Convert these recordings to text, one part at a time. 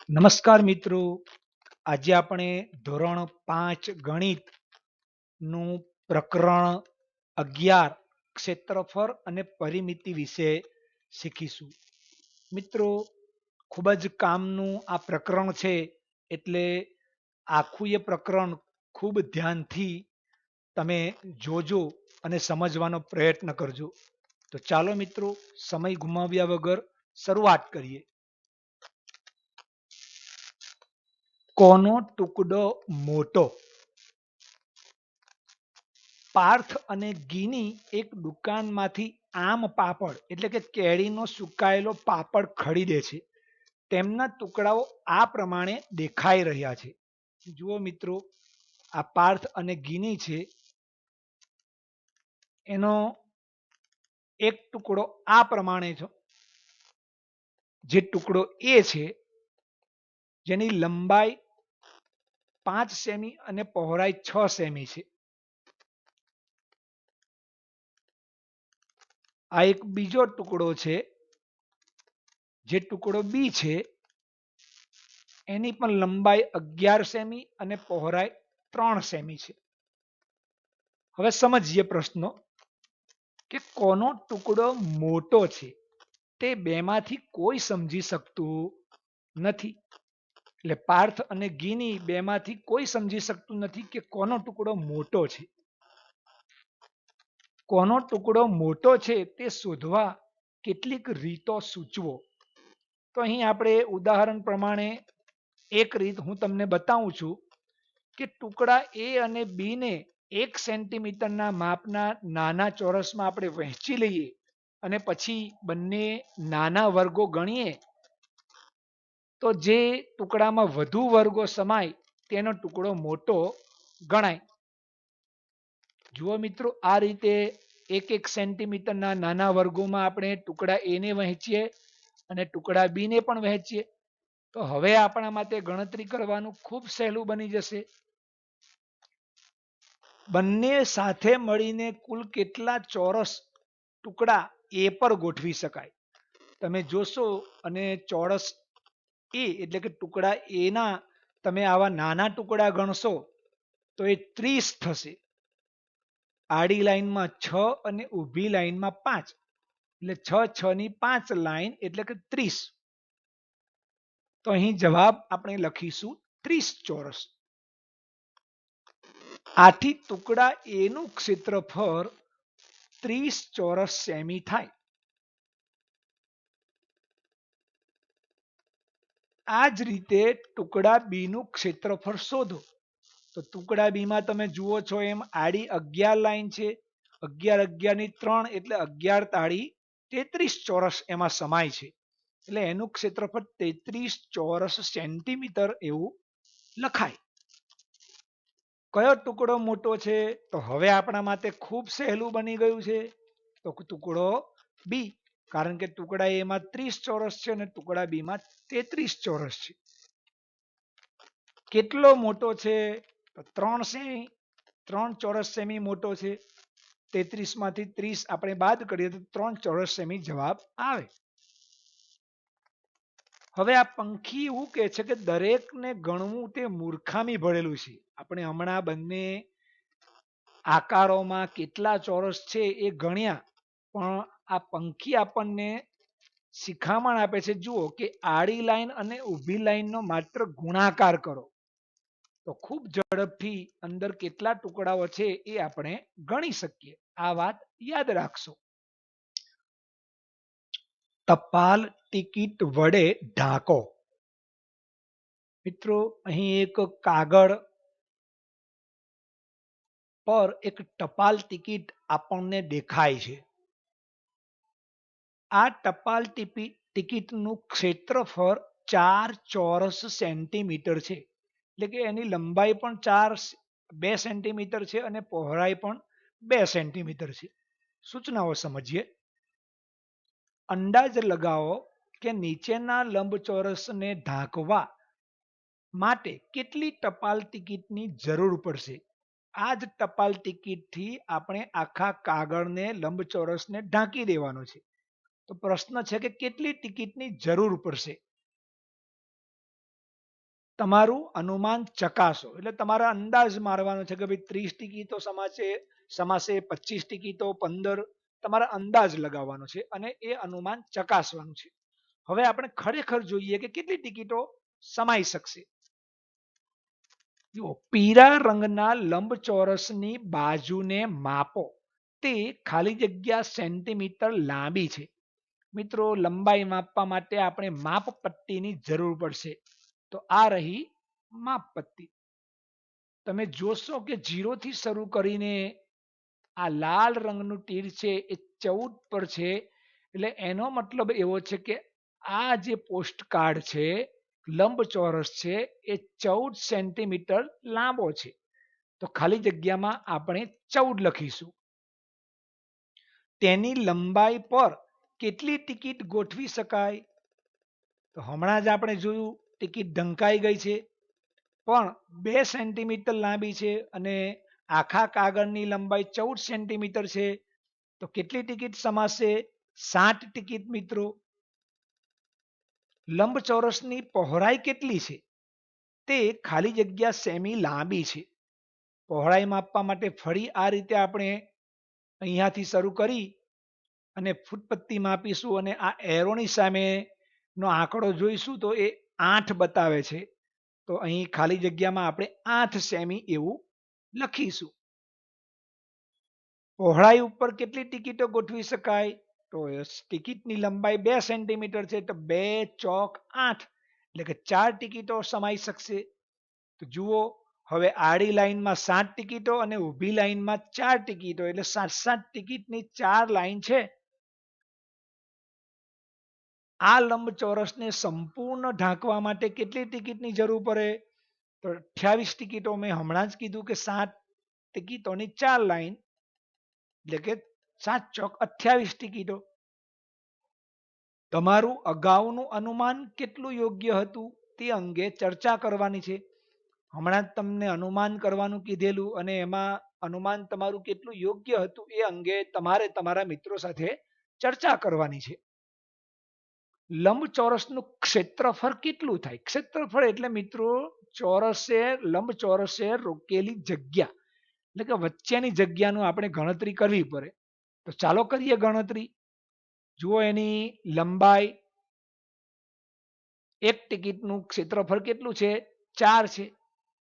નમસ્કાર મિત્રો, આજે આપણે ધોરણ 5 ગણિત નું પ્રકરણ 11 ક્ષેત્રફળ અને પરિમિતિ વિશે શીખીશું. મિત્રો, ખૂબ જ કામનું આ પ્રકરણ છે, એટલે આખું એ પ્રકરણ ખૂબ ધ્યાનથી તમે જોજો અને સમજવાનો પ્રયત્ન કરજો. તો ચાલો મિત્રો, સમય ગુમાવ્યા વગર શરૂઆત કરીએ. કોનો ટુકડો મોટો? પાર્થ અને ગીની એક દુકાનમાંથી આમ પાપડ એટલે કે કેરીનો સુકાયેલો પાપડ ખરીદે છે. તેમના ટુકડાઓ આ પ્રમાણે દેખાઈ રહ્યા છે. જુઓ મિત્રો, આ પાર્થ અને ગીની છે, એનો એક ટુકડો આ પ્રમાણે છે. જે ટુકડો એ છે, જેની લંબાઈ 5 સેમી અને પહોળાઈ 6 સેમી છે. આ એક બીજો ટુકડો છે, જે ટુકડો બી છે, એની પણ લંબાઈ 11 સેમી અને પહોળાઈ 3 સેમી છે. હવે સમજીએ પ્રશ્નો કે કોનો ટુકડો મોટો છે. તે બેમાંથી કોઈ સમજી શકતું નથી. એટલે પાર્થ અને ગીની બેમાંથી કોઈ સમજી શકતું નથી કે કોનો ટુકડો મોટો છે. કોનો ટુકડો મોટો છે તે શોધવા કેટલીક રીતો સૂચવો. તો અહીં આપણે ઉદાહરણ પ્રમાણે એક રીત હું તમને બતાવું છું કે ટુકડા એ અને બી ને 1 સેન્ટીમીટરના માપના નાના ચોરસમાં આપણે વહેંચી લઈએ અને પછી બંને નાના વર્ગો ગણીએ, તો જે ટુકડામાં વધુ વર્ગો સમાય તેનો ટુકડો મોટો ગણાય. જુઓ મિત્રો, આ રીતે 1 સેન્ટીમીટરના નાના વર્ગોમાં આપણે ટુકડા એ ને વહેંચીએ અને ટુકડા બી ને પણ વહેંચીએ, તો હવે આપણા માટે ગણતરી કરવાનું ખૂબ સહેલું બની જશે. બંને સાથે મળીને કુલ કેટલા ચોરસ ટુકડા એ પર ગોઠવી શકાય. તમે જોશો અને ચોરસ એ એટલે કે ટુકડા એના તમે આવા નાના ટુકડા ગણશો તો એ 30 થશે. આડી લાઈનમાં 6 અને ઊભી લાઈનમાં 5, એટલે 6 6 ની 5 લાઈન એટલે કે 30. તો અહીં જવાબ આપણે લખીશું 30 ચોરસ. આથી ટુકડા એનું ક્ષેત્રફળ 30 ચોરસ સેમી થાય. આ જ રીતે ટુકડા બી નું ક્ષેત્રફળ શોધો. તો ટુકડા બી માં તમે જુઓ છો એમ આડી 11 લાઈન છે, 11 11 ની 3 એટલે 11 તાળી 33 ચોરસ એમાં સમાય છે. એટલે એનું ક્ષેત્રફળ 33 ચોરસ સેન્ટીમીટર એવું લખાય. કયો ટુકડો મોટો છે? તો હવે આપણા માટે ખૂબ સહેલું બની ગયું છે. તો ટુકડો બી, કારણ કે ટુકડા એમાં 30 ચોરસ છે અને ટુકડા બી માં 33 ચોરસ છે. કેટલો મોટો છે? તો 3 સેમી, 3 ચોરસ સેમી મોટો છે. 33 માંથી 30 આપણે બાદ કરીએ તો 3 ચોરસ સેમી જવાબ આવે. હવે આ પંખી એવું કહે છે કે દરેકને ગણવું તે મૂર્ખામી ભરેલું છે. આપણે હમણાં બંને આકારોમાં કેટલા ચોરસ છે એ ગણ્યા, પણ આ પંખી આપણને શિખામણ આપે છે. જુઓ કે આડી લાઈન અને ઊભી લાઈનનો માત્ર ગુણાકાર કરો તો ખૂબ ઝડપથી અંદર કેટલા ટુકડાઓ છે એ આપણે ગણી શકીએ. આ વાત યાદ રાખશો. ટપાલ ટિકિટ વડે ઢાંકો. મિત્રો, અહીં એક કાગળ પર એક ટપાલ ટિકિટ આપણને દેખાય છે. આ ટપાલ ટિકિટનું ક્ષેત્રફળ 4 ચોરસ સેન્ટીમીટર છે. એટલે કે એની લંબાઈ પણ 2 સેન્ટીમીટર છે અને પહોળાઈ પણ 2 સેન્ટીમીટર છે. સૂચનાઓ સમજીએ. અંદાજ લગાવો કે નીચેના લંબચોરસને ઢાંકવા માટે કેટલી ટપાલ ટિકિટની જરૂર પડશે. આ જ ટપાલ ટિકિટથી આપણે આખા કાગળને લંબચોરસને ઢાંકી દેવાનો છે. તો પ્રશ્ન છે કે કેટલી ટિકિટની જરૂર પડશે. તમારું અનુમાન ચકાસો. એટલે તમારે અંદાજ મારવાનો છે કે ભાઈ 30 ટિકિટો સમાશે 25 ટિકિટો 15, તમારે અંદાજ લગાવવાનો છે અને એ અનુમાન ચકાસવાનું છે. હવે આપણે ખરેખર જોઈએ કે કેટલી ટિકિટો સમાઈ શકશે. જુઓ, પીળા રંગના લંબચોરસની બાજુને માપો. તે ખાલી જગ્યા સેન્ટીમીટર લાંબી છે. મિત્રો, લંબાઈ માપવા માટે આપણે માપપટ્ટીની જરૂર પડશે. તો આ રહી માપપટ્ટી. તમે જોશો કે 0 થી શરૂ કરીને આ લાલ રંગનું તીર છે એ 14 પર છે. એટલે એનો મતલબ એવો છે કે આ જે પોસ્ટકાર્ડ છે, લંબચોરસ છે, એ 14 સેન્ટીમીટર લાંબો છે. તો ખાલી જગ્યામાં આપણે 14 લખીશું. તેની લંબાઈ પર કેટલી ટિકિટ ગોઠવી શકાય? તો હમણાં જ આપણે જોયું ટિકિટ ઢંકાઈ ગઈ છે, પણ 2 સેન્ટીમીટર લાંબી છે અને આખા કાગળની લંબાઈ 14 સેન્ટીમીટર છે. તો કેટલી ટિકિટ સમાશે? 60 ટિકિટ. મિત્રો, લંબચોરસની પહોળાઈ કેટલી છે? તે ખાલી જગ્યા સેમી લાંબી છે. પહોળાઈ માપવા માટે ફરી આ રીતે આપણે અહીંયાથી શરૂ કરી અને ફૂટપટ્ટી માપીશું અને આ એરોની સામે નો આંકડો જોઈશું તો એ 8 બતાવે છે. તો અહીં ખાલી જગ્યામાં આપણે 8 સેમી એવું લખીશું. પહોળાઈ ઉપર કેટલી ટિકિટો ગોઠવી શકાય? તો ટિકિટની લંબાઈ 2 સેન્ટીમીટર છે, તો 2 ચોક 8, એટલે કે 4 ટિકિટો સમાઈ શકશે. તો જુઓ, હવે આડી લાઈનમાં 7 ટિકિટો અને ઊભી લાઈનમાં 4 ટિકિટો, એટલે 7 ટિકિટની 4 લાઈન છે. આ લંબચોરસને સંપૂર્ણ ઢાંકવા માટે કેટલી ટિકિટની જરૂર પડે? તો 28 ટિકિટો. મેં હમણાં જ કીધું કે 7 ટિકિટોની 4 લાઈન, એટલે કે 7 ચોક 28 ટિકિટો. તમારું અગાઉનું અનુમાન કેટલું યોગ્ય હતું તે અંગે ચર્ચા કરવાની છે. હમણાં જ તમને અનુમાન કરવાનું કીધેલું અને એમાં અનુમાન તમારું કેટલું યોગ્ય હતું એ અંગે તમારે તમારા મિત્રો સાથે ચર્ચા કરવાની છે. લંબચોરસનું ક્ષેત્રફળ કેટલું થાય? ક્ષેત્રફળ એટલે મિત્રો ચોરસે લંબચોરસે રોકેલી જગ્યા, એટલે કે વચ્ચેની જગ્યાનું આપણે ગણતરી કરવી પડે. તો ચાલો કરીએ ગણતરી. જુઓ, એની લંબાઈ, એક ટિકિટનું ક્ષેત્રફળ કેટલું છે? 4 છે.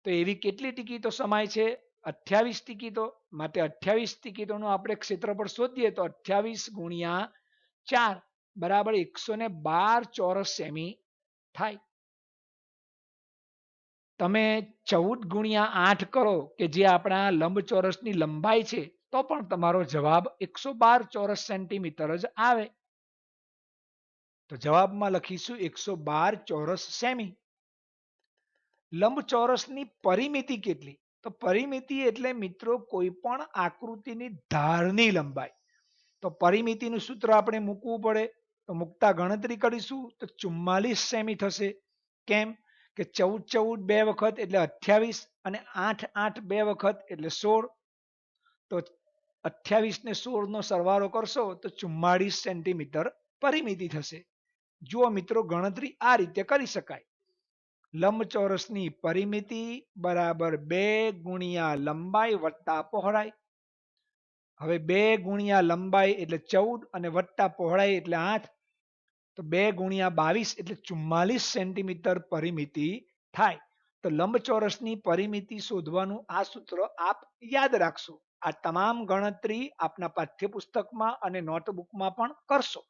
તો એવી કેટલી ટિકિટો સમાય છે? 28 ટિકિટો. માટે 28 ટિકિટોનું આપણે ક્ષેત્રફળ શોધીએ તો 28 ગુણ્યા 4 બરાબર 112 ચોરસ સેમી થાય. તમે 14 ગુણ્યા 8 કરો કે જે આપણા લંબચોરસની લંબાઈ છે, તો પણ તમારો જવાબ 112 ચોરસ સેન્ટીમીટર જ આવે. તો જવાબમાં લખીશું 112 ચોરસ સેમી. લંબચોરસની પરિમિતિ કેટલી? તો પરિમિતિ એટલે મિત્રો કોઈ પણ આકૃતિની ધારની લંબાઈ. તો પરિમિતિનું સૂત્ર આપણે મૂકવું પડે. તો મૂકતા ગણતરી કરીશું તો 44 સેમી થશે. કેમ કે 14 14 બે વખત એટલે 28 અને 8 8 બે વખત એટલે 16. તો 28 ને 16 નો સરવાળો કરશો તો 44 સેન્ટીમીટર પરિમિતિ થશે. જુઓ મિત્રો, ગણતરી આ રીતે કરી શકાય. લંબચોરસની પરિમિતિ બરાબર 2 ગુણ્યા લંબાઈ વત્તા પહોળાઈ. હવે 2 ગુણ્યા લંબાઈ એટલે 14 અને વત્તા પહોળાઈ એટલે 8. તો 2 ગુણ્યા 22 એટલે 44 સેન્ટીમીટર પરિમિતિ થાય. તો લંબચોરસની પરિમિતિ શોધવાનું આ સૂત્ર આપ યાદ રાખશો. આ તમામ ગણતરી આપના પાઠ્યપુસ્તકમાં અને નોટબુકમાં પણ કરશો.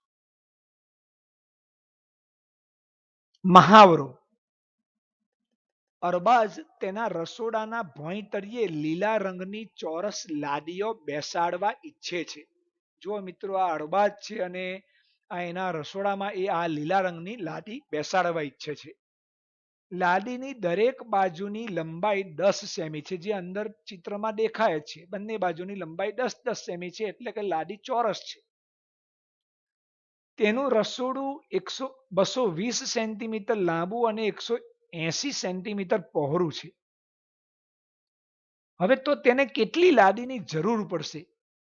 મહાવરો. અરબાજ તેના રસોડાના ભોંયતળિયે લીલા રંગની ચોરસ લાદીઓ બેસાડવા ઈચ્છે છે. જો મિત્રો, આ અરબાજ છે અને આ એના રસોડામાં એ આ લીલા રંગની લાદી બેસાડવા ઈચ્છે છે. લાદીની દરેક બાજુની લંબાઈ 10 સેમી છે, જે અંદર ચિત્રમાં દેખાય છે. બંને બાજુની લંબાઈ 10 10 સેમી છે, એટલે કે લાદી ચોરસ છે. તેનું રસોડું 220 સેન્ટીમીટર લાંબુ અને 180 સેન્ટીમીટર પહોળું છે. હવે તો તેને કેટલી લાદીની જરૂર પડશે?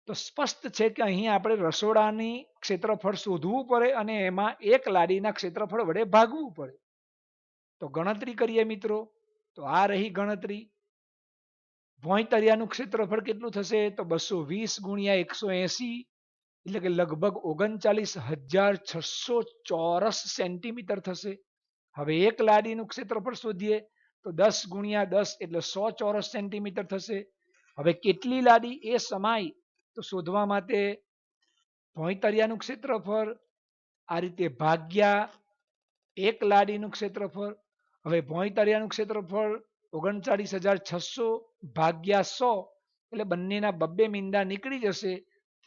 તો સ્પષ્ટ છે કે અહીં આપણે રસોડાની ક્ષેત્રફળ શોધવું પડે અને એમાં એક લાદીના ક્ષેત્રફળ વડે ભાગવું પડે. તો ગણતરી કરીએ મિત્રો. તો આ રહી ગણતરી. ભોંયતળિયાનું ક્ષેત્રફળ કેટલું થશે? તો 220 ગુણ્યા 180 એટલે કે લગભગ 39,600 ચોરસ સેન્ટીમીટર થશે. હવે એક લાડીનું ક્ષેત્રફળ શોધીએ તો 10 ગુણ્યા 10 એટલે 100 ચોરસ સેન્ટીમીટર થશે. હવે કેટલી લાડી એ સમાય તો શોધવા માટે ભોંયતળિયાનું ક્ષેત્રફળ આ રીતે ભાગ્યા એક લાડીનું ક્ષેત્રફળ. હવે ભોંયતળિયાનું ક્ષેત્રફળ 39,600 ભાગ્યા 100 એટલે બંનેના બબ્બે મીંડા નીકળી જશે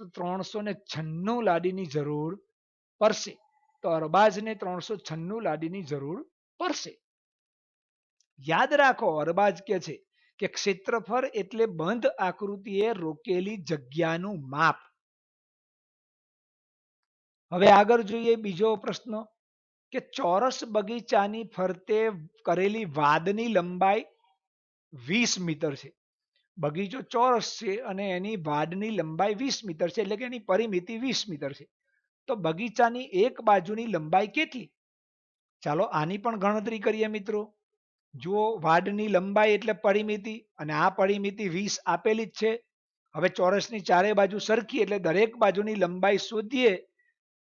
તો 396 લાડીની જરૂર પડશે. તો અરબાજને 396 લાડીની જરૂર પડશે. યાદ રાખો, અરબાજ કે છે કે ક્ષેત્રફળ એટલે બંધ આકૃતિએ રોકેલી જગ્યાનું માપ. હવે આગળ જોઈએ બીજો પ્રશ્ન કે ચોરસ બગીચાની ફરતે કરેલી વાદની લંબાઈ 20 મીટર છે. બગીચો ચોરસ છે અને એની વાડની લંબાઈ 20 મીટર છે, એટલે કે એની પરિમિતિ 20 મીટર છે. તો બગીચાની એક બાજુની લંબાઈ કેટલી? ચાલો આની પણ ગણતરી કરીએ મિત્રો. જુઓ, વાડની લંબાઈ એટલે પરિમિતિ અને આ પરિમિતિ 20 આપેલી જ છે. હવે ચોરસની ચારે બાજુ સરખી એટલે દરેક બાજુની લંબાઈ શોધીએ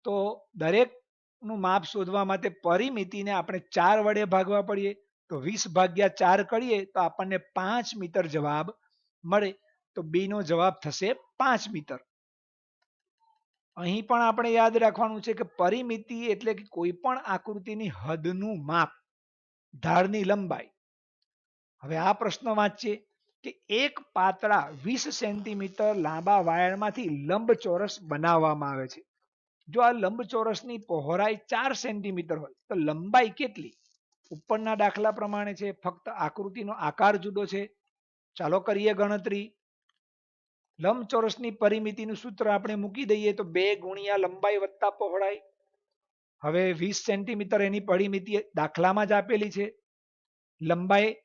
તો દરેકનું માપ શોધવા માટે પરિમિતિને આપણે 4 વડે ભાગવા પડીએ. તો 20 ભાગ્યા 4 કરીએ તો આપણને 5 મીટર જવાબ મળે. તો બી નો જવાબ થશે 5 મીટર. અહીં પણ આપણે યાદ રાખવાનું છે કે પરિમિતિ એટલે કે કોઈ પણ આકૃતિની હદનું માપ, ધારની લંબાઈ. હવે આ પ્રશ્ન વાંચીએ કે એક પાતળા 20 સેન્ટીમીટર લાંબા વાયરમાંથી લંબચોરસ બનાવવામાં આવે છે. જો આ લંબચોરસની પહોળાઈ 4 સેન્ટીમીટર હોય તો લંબાઈ કેટલી? ઉપરના દાખલા પ્રમાણે છે, ફક્ત આકૃતિનો આકાર જુદો છે. ચાલો કરીએ ગણતરી. લંબચોરસની પરિમિતિનું સૂત્ર આપણે મૂકી દઈએ તો 2 ગુણ્યા લંબાઈ વત્તા પહોળાઈ. હવે 20 સેન્ટીમીટર એની પરિમિતિ દાખલામાં જ આપેલી છે. લંબાઈ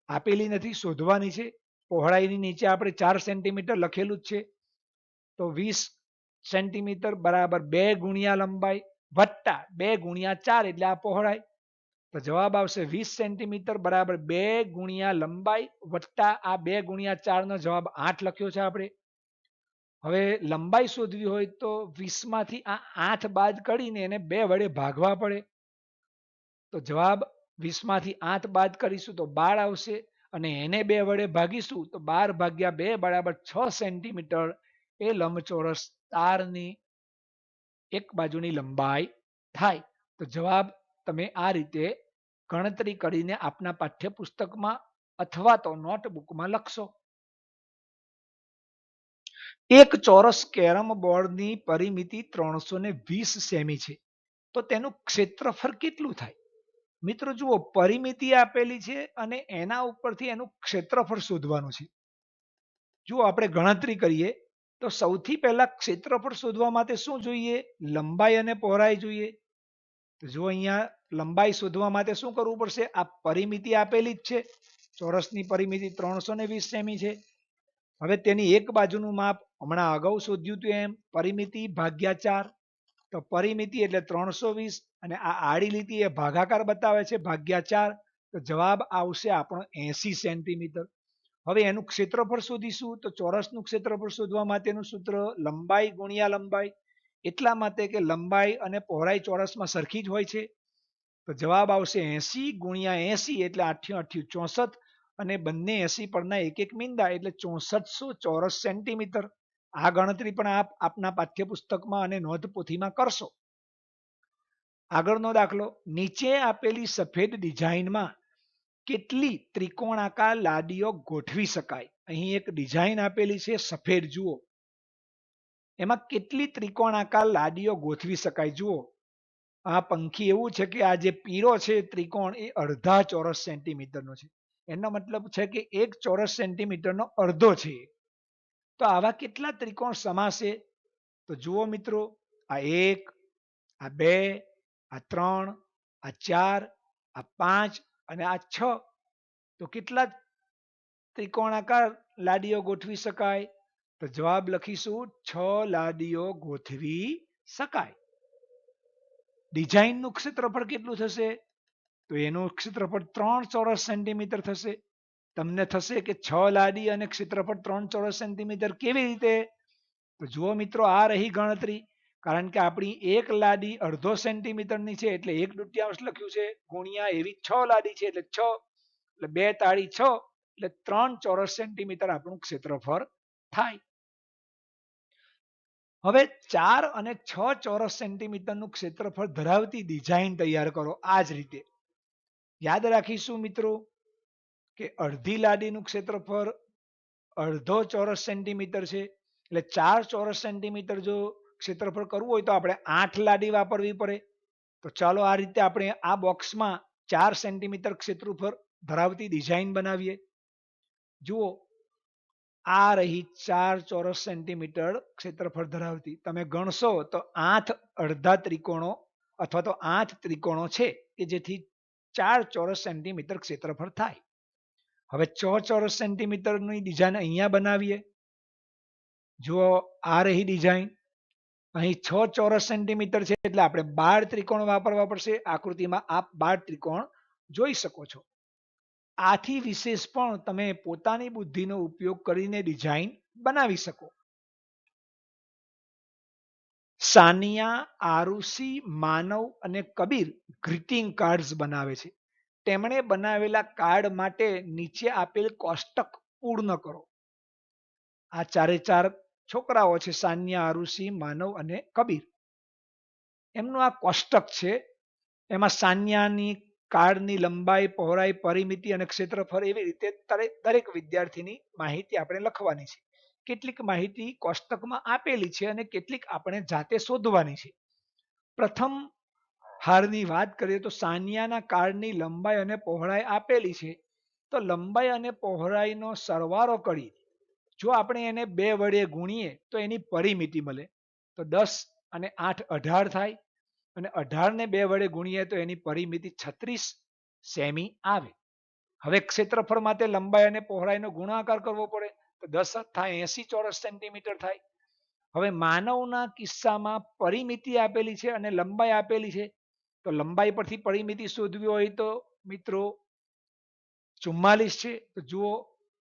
આપેલી નથી, શોધવાની છે. પહોળાઈની નીચે આપણે 4 સેન્ટીમીટર લખેલું જ છે. તો 20 સેન્ટીમીટર બરાબર 2 ગુણ્યા લંબાઈ વત્તા 2 ગુણ્યા 4 એટલે આ પહોળાઈ. તો જવાબ આવશે 20 સેન્ટીમીટર બરાબર 2 ગુણ્યા લંબાઈ વત્તા આ 2 ગુણ્યા 4 નો જવાબ 8 લખ્યો છે આપણે. હવે લંબાઈ શોધવી હોય તો 20 માંથી આ 8 બાદ કરીને એને 2 વડે ભાગવા પડે. તો જવાબ 20 માંથી 8 બાદ કરીશું તો 12 આવશે અને એને 2 વડે ભાગીશું તો 12 ભાગ્યા 2 બરાબર 6 સેન્ટીમીટર એ લંબચોરસ તારની એક બાજુની લંબાઈ થાય. તો જવાબ તમે આ રીતે ગણતરી કરીને આપના પાઠ્યપુસ્તકમાં અથવા તો નોટબુકમાં લખશો. એક ચોરસ કેરમ બોર્ડની પરિમિતિ 320 સેમી છે. તો તેનું ક્ષેત્રફળ કેટલું થાય? મિત્રો જુઓ, પરિમિતિ આપેલી છે અને એના ઉપરથી એનું ક્ષેત્રફળ શોધવાનું છે. જુઓ, આપણે ગણતરી કરીએ તો સૌથી પહેલા ક્ષેત્રફળ શોધવા માટે શું જોઈએ? લંબાઈ અને પહોળાઈ જોઈએ. તો જો અહીંયા લંબાઈ શોધવા માટે શું કરવું પડશે? આ પરિમિતિ આપેલી જ છે. ચોરસની પરિમિતિ 320 સેમી છે. હવે તેની એક બાજુનું માપ હમણાં અગાઉ શોધ્યું હતું એમ પરિમિતિ ભાગ્યા 4. તો પરિમિતિ એટલે 320 અને આ આડી લીટી એ ભાગાકાર બતાવે છે ભાગ્યા 4. તો જવાબ આવશે આપણો 80 સેન્ટીમીટર. હવે એનું ક્ષેત્રફળ શોધીશું તો ચોરસનું ક્ષેત્રફળ શોધવા માટેનું સૂત્ર લંબાઈ ગુણ્યા લંબાઈ. એટલા માટે કે લંબાઈ અને પહોળાઈ ચોરસમાં સરખી જ હોય છે. તો જવાબ આવશે 80 ગુણ્યા 80 એટલે 8 64 અને બંને 80 પરના એક એક મીંડા એટલે 6400 ચોરસ સેન્ટીમીટર. આ ગણતરી પણ આપ આપના પાઠ્યપુસ્તકમાં અને નોંધપોથીમાં કરશો. આગળનો દાખલો, નીચે આપેલી સફેદ ડિઝાઇનમાં કેટલી ત્રિકોણાકાર લાડીઓ ગોઠવી શકાય? અહીં એક ડિઝાઇન આપેલી છે સફેદ, જુઓ એમાં કેટલી ત્રિકોણાકાર લાડીઓ ગોઠવી શકાય. જુઓ, આ પંખી એવું છે કે આ જે પીળો છે ત્રિકોણ એ અડધા ચોરસ સેન્ટીમીટરનો છે. એનો મતલબ છે કે 1 ચોરસ સેન્ટીમીટરનો અડધો છે. તો આવા કેટલા ત્રિકોણ સમાશે? તો જુઓ મિત્રો, આ 1, આ 2, આ 3, આ 4, આ 5 અને આ 6. તો કેટલા ત્રિકોણાકાર લાડીઓ ગોઠવી શકાય? તો જવાબ લખીશું 6 લાડીઓ ગોઠવી શકાય. ડિઝાઇનનું ક્ષેત્રફળ કેટલું થશે? તો એનું ક્ષેત્રફળ 3 ચોરસ સેન્ટીમીટર થશે. તમને થશે કે 6 લાદી અને ક્ષેત્રફળ 3 ચોરસ સેન્ટીમીટર કેવી રીતે? તો જુઓ મિત્રો, આ રહી ગણતરી. કારણ કે આપણી એક લાદી અડધો સેન્ટીમીટરની છે એટલે 1/2 લખ્યું છે, ગુણ્યા એવી 6 લાદી છે એટલે 6, એટલે 2 તાળી 6, એટલે 3 ચોરસ સેન્ટીમીટર આપણું ક્ષેત્રફળ થાય. હવે 4 અને 6 ચોરસ સેન્ટીમીટરનું ક્ષેત્રફળ ધરાવતી ડિઝાઇન તૈયાર કરો આ જ રીતે. યાદ રાખીશું મિત્રો કે અડધી લાદીનું ક્ષેત્રફળ અડધો ચોરસ સેન્ટીમીટર છે, એટલે 4 ચોરસ સેન્ટીમીટર જો ક્ષેત્રફળ કરવું હોય તો આપણે 8 લાદી વાપરવી પડે. તો ચાલો આ રીતે આપણે આ બોક્સમાં 4 સેન્ટીમીટર ક્ષેત્રફળ ધરાવતી ડિઝાઇન બનાવીએ. જુઓ, આ રહી 4 ચોરસ સેન્ટીમીટર ક્ષેત્રફળ ધરાવતી. તમે ગણશો તો 8 અડધા ત્રિકોણો અથવા તો 8 ત્રિકોણો છે કે જેથી 4 ચોરસ સેન્ટીમીટર ક્ષેત્રફળ થાય. હવે 6 ચોરસ સેન્ટીમીટરની ડિઝાઇન અહીંયા બનાવીએ. જુઓ, આ રહી ડિઝાઇન. અહીં 6 ચોરસ સેન્ટીમીટર છે એટલે આપણે 12 ત્રિકોણ વાપરવા પડશે. આકૃતિમાં આપ 12 ત્રિકોણ જોઈ શકો છો. આથી વિશેષ પણ તમે પોતાની બુદ્ધિનો ઉપયોગ કરીને ડિઝાઇન બનાવી શકો. સાનિયા, આરુષિ, માનવ અને કબીર ગ્રીટિંગ કાર્ડ્સ બનાવે છે. તેમણે બનાવેલા કાર્ડ માટે નીચે આપેલ કોષ્ટક પૂર્ણ કરો. આ ચારે ચાર છોકરાઓ છે, સાનિયા, આરુષિ, માનવ અને કબીર. એમનું આ કોષ્ટક છે. એમાં સાનિયાની કાર્ડની લંબાઈ, પહોળાઈ, પરિમિતિ અને ક્ષેત્રફળ એવી રીતે દરેક વિદ્યાર્થીની માહિતી આપણે લખવાની છે. કેટલીક માહિતી કોષ્ટકમાં આપેલી છે અને કેટલીક આપણે જાતે શોધવાની છે. પ્રથમ હારની વાત કરીએ તો સાનિયાના કાર્ડની લંબાઈ અને પહોળાઈ આપેલી છે. તો લંબાઈ અને પહોળાઈનો સરવાળો કરી જો આપણે એને 2 વડે ગુણીએ તો એની પરિમિતિ મળે. તો 10 અને 8 18 થાય અને 18 ને 2 વડે ગુણીએ તો એની પરિમિતિ 36 સેમી આવે. હવે ક્ષેત્રફળ માટે લંબાઈ અને પહોળાઈનો ગુણાકાર કરવો પડે તો 10 થાય 80 ચોરસ સેન્ટીમીટર થાય. હવે માનવના કિસ્સામાં પરિમિતિ આપેલી છે અને લંબાઈ આપેલી છે. તો લંબાઈ પરથી પરિમિતિ શોધવી હોય તો મિત્રો 44 છે. તો જુઓ,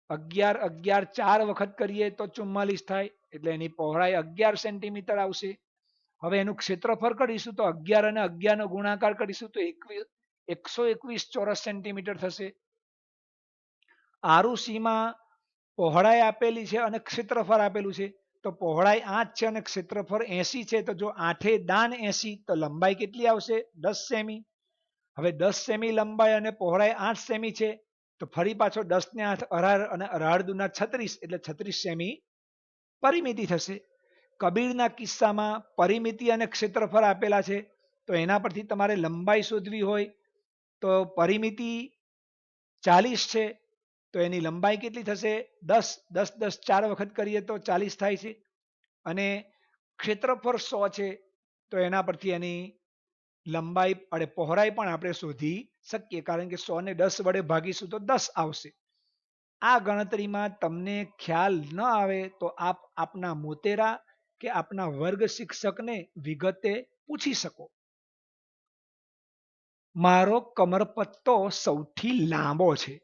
11 11 4 વખત કરીએ તો 44 થાય એટલે એની પહોળાઈ 11 સેન્ટીમીટર આવશે. હવે એનું ક્ષેત્રફળ કરીશું તો 11 અને 11 નો ગુણાકાર કરીશું તો 121 ચોરસ સેન્ટીમીટર થશે. આરુષિમાં પહોળાઈ આપેલી છે અને ક્ષેત્રફળ આપેલું છે. તો પહોળાઈ 8 છે અને ક્ષેત્રફળ 80 છે. તો જો 8 દાન 80 તો લંબાઈ કેટલી આવશે? 10 સેમી. હવે 10 સેમી લંબાઈ અને પહોળાઈ 8 સેમી છે. તો ફરી પાછો 10 ને 8 18 અને 18 દુના 36 એટલે 36 સેમી પરિમિતિ થશે. કબીરના કિસ્સામાં પરિમિતિ અને ક્ષેત્રફળ આપેલા છે. તો એના પરથી તમારે લંબાઈ શોધવી હોય તો પરિમિતિ 40 છે. તો એની લંબાઈ કેટલી થશે? 10 10 10 4 વખત કરીએ તો 40 થાય છે. અને ક્ષેત્રફળ 100 છે. તો એના પરથી એની લંબાઈ અને પહોળાઈ પણ આપણે શોધી શકીએ, કારણ કે 100 ને 10 વડે ભાગીશું તો 10 આવશે. આ ગણતરીમાં તમને ખ્યાલ ન આવે તો આપ આપના મોતેરા કે આપના વર્ગ શિક્ષકને વિગતે પૂછી શકો. મારો કમરપત્તો સૌથી લાંબો છે.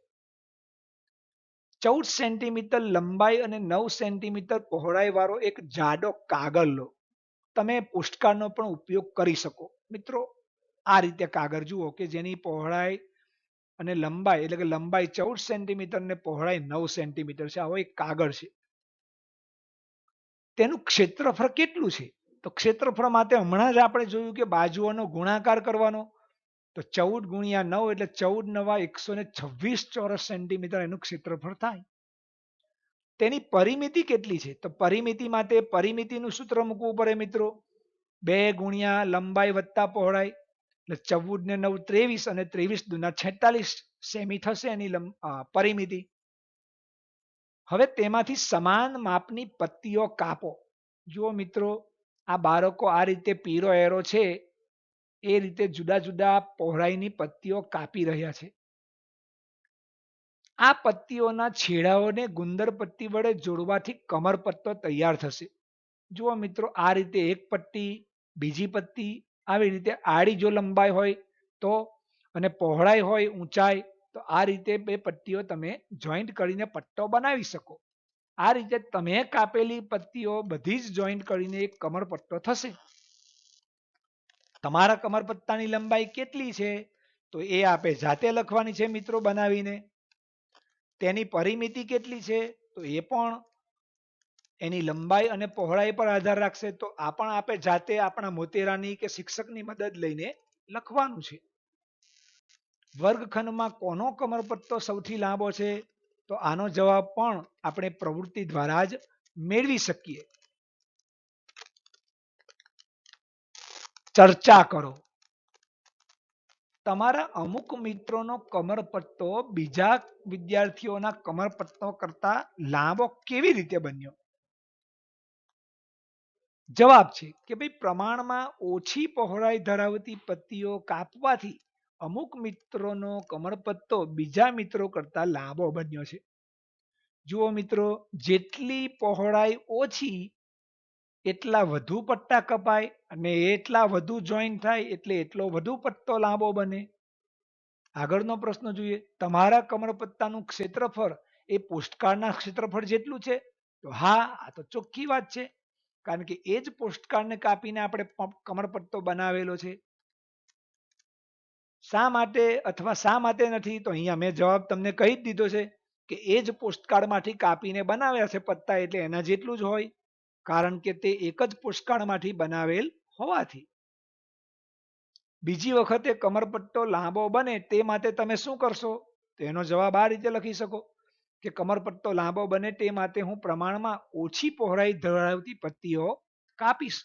14 સેન્ટીમીટર લંબાઈ અને 9 સેન્ટીમીટર પહોળાઈ વાળો એક જાડો કાગળ લો. તમે પોસ્ટકાર્ડનો પણ ઉપયોગ કરી શકો. મિત્રો, આ રીતે કાગળ જુઓ કે જેની પહોળાઈ અને લંબાઈ એટલે કે લંબાઈ 14 સેન્ટીમીટર ને પહોળાઈ 9 સેન્ટીમીટર છે. આવો એક કાગળ છે. તેનું ક્ષેત્રફળ કેટલું છે? તો ક્ષેત્રફળ માટે હમણાં જ આપણે જોયું કે બાજુઓનો ગુણાકાર કરવાનો. તો 14 ગુણ્યા 9 એટલે 14 નવા 126 ચોરસ સેન્ટીમીટર એનું ક્ષેત્રફળ થાય. તેની પરિમિતિ કેટલી છે? તો પરિમિતિ માટે પરિમિતિનું સૂત્ર મૂકવું પડે મિત્રો. 2 ગુણ્યા લંબાઈ વત્તા પહોળાઈ એટલે 14 ને 9 23 અને 23 દુના 46 સેમી થશે એની પરિમિતિ. હવે તેમાંથી સમાન માપની પટ્ટીઓ કાપો. જુઓ મિત્રો, આ બાળકો આ રીતે પીળો એરો છે એ રીતે જુદા જુદા પહોળાઈની પટ્ટીઓ કાપી રહ્યા છે. આ પટ્ટીઓના છેડાઓને ગુંદર પટ્ટી વડે જોડવાથી કમરપટ્ટો તૈયાર થશે. જુઓ મિત્રો, આ રીતે એક પટ્ટી, બીજી પટ્ટી, આવી રીતે આડી જો લંબાઈ હોય તો અને પહોળાઈ હોય ઊંચાઈ, તો આ રીતે બે પટ્ટીઓ તમે જોઈન્ટ કરીને પટ્ટો બનાવી શકો. આ રીતે તમે કાપેલી પટ્ટીઓ બધી જ જોઈન્ટ કરીને એક કમરપટ્ટો થશે. તમારા કમરપટ્ટાની લંબાઈ કેટલી છે તો એ આપે જાતે લખવાની છે મિત્રો બનાવીને. તેની પરિમિતિ કેટલી છે તો એ પણ એની લંબાઈ અને પહોળાઈ પર આધાર રાખશે. તો આ પણ આપે જાતે આપણા મોટેરાની કે શિક્ષકની મદદ લઈને લખવાનું છે. વર્ગખંડમાં કોનો કમરપટ્ટો સૌથી લાંબો છે તો આનો જવાબ પણ આપણે પ્રવૃત્તિ દ્વારા જ મેળવી શકીએ. ચર્ચા કરો. તમારા અમુક મિત્રોનો કમરપટ્ટો બીજા વિદ્યાર્થીઓના કમરપટ્ટો કરતા લાંબો કેવી રીતે બન્યો? જવાબ છે કે ભાઈ પ્રમાણમાં ઓછી પહોળાઈ ધરાવતી પટ્ટીઓ કાપવાથી અમુક મિત્રોનો કમરપટ્ટો બીજા મિત્રો કરતા લાંબો બન્યો છે. જુઓ મિત્રો, જેટલી પહોળાઈ ઓછી એટલા વધુ પટ્ટા કપાય અને એટલા વધુ જોઈન્ટ થાય એટલે એટલો વધુ પટ્ટો લાંબો બને. આગળનો પ્રશ્ન જોઈએ. તમારા કમરપટ્ટાનું ક્ષેત્રફળ એ પોસ્ટકાર્ડના ક્ષેત્રફળ જેટલું છે? તો હા, આ તો ચોખ્ખી વાત છે, કારણ કે એ જ પોસ્ટકાર્ડને કાપીને આપણે કમરપટ્ટો બનાવેલો છે. શા માટે અથવા શા માટે નથી તો અહીંયા મેં જવાબ તમને કહી જ દીધો છે કે એ જ પોસ્ટકાર્ડમાંથી કાપીને બનાવ્યા છે પટ્ટા, એટલે એના જેટલું જ હોય, કારણ કે તે એક જ પોસ્ટકાર્ડમાંથી બનાવેલ હોવાથી. બીજી વખતે કમરપટ્ટો લાંબો બને તે માટે તમે શું કરશો તો એનો જવાબ આ રીતે લખી શકો કે કમરપટ્ટો લાંબો બને તે માટે હું પ્રમાણમાં ઓછી પહોળાઈ ધરાવતી પટ્ટીઓ કાપીશ.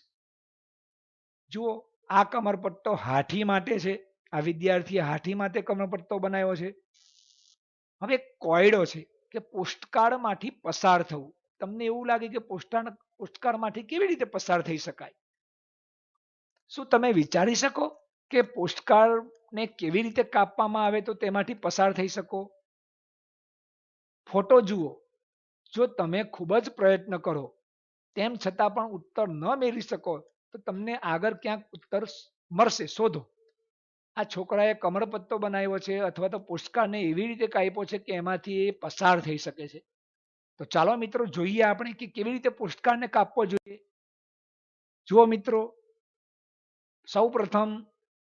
જુઓ, આ કમરપટ્ટો હાથી માટે છે. આ વિદ્યાર્થીએ હાથી માટે કમરપટ્ટો બનાવ્યો છે. હવે કોયડો છે કે પોસ્ટકાર્ડમાંથી પસાર થવું. તમને એવું લાગે કે પોસ્ટકાર્ડમાંથી કેવી રીતે પસાર થઈ શકાય? શું તમે વિચારી શકો કે પોસ્ટકાર્ડને કેવી રીતે કાપવામાં આવે તો તેમાંથી પસાર થઈ શકો? ફોટો જુઓ. જો તમે ખૂબ જ પ્રયત્ન કરો તેમ છતાં પણ ઉત્તર ન મેળવી શકો તો તમને આગળ ક્યાંક ઉત્તર મળશે, શોધો. આ છોકરાએ કમરપટ્ટો બનાવ્યો છે અથવા તો પોસ્ટકાર્ડને એવી રીતે કાપ્યો છે કે એમાંથી એ પસાર થઈ શકે છે. તો ચાલો મિત્રો જોઈએ આપણે કે કેવી રીતે પોસ્ટકાર્ડને કાપવો જોઈએ. જુઓ મિત્રો, સૌ પ્રથમ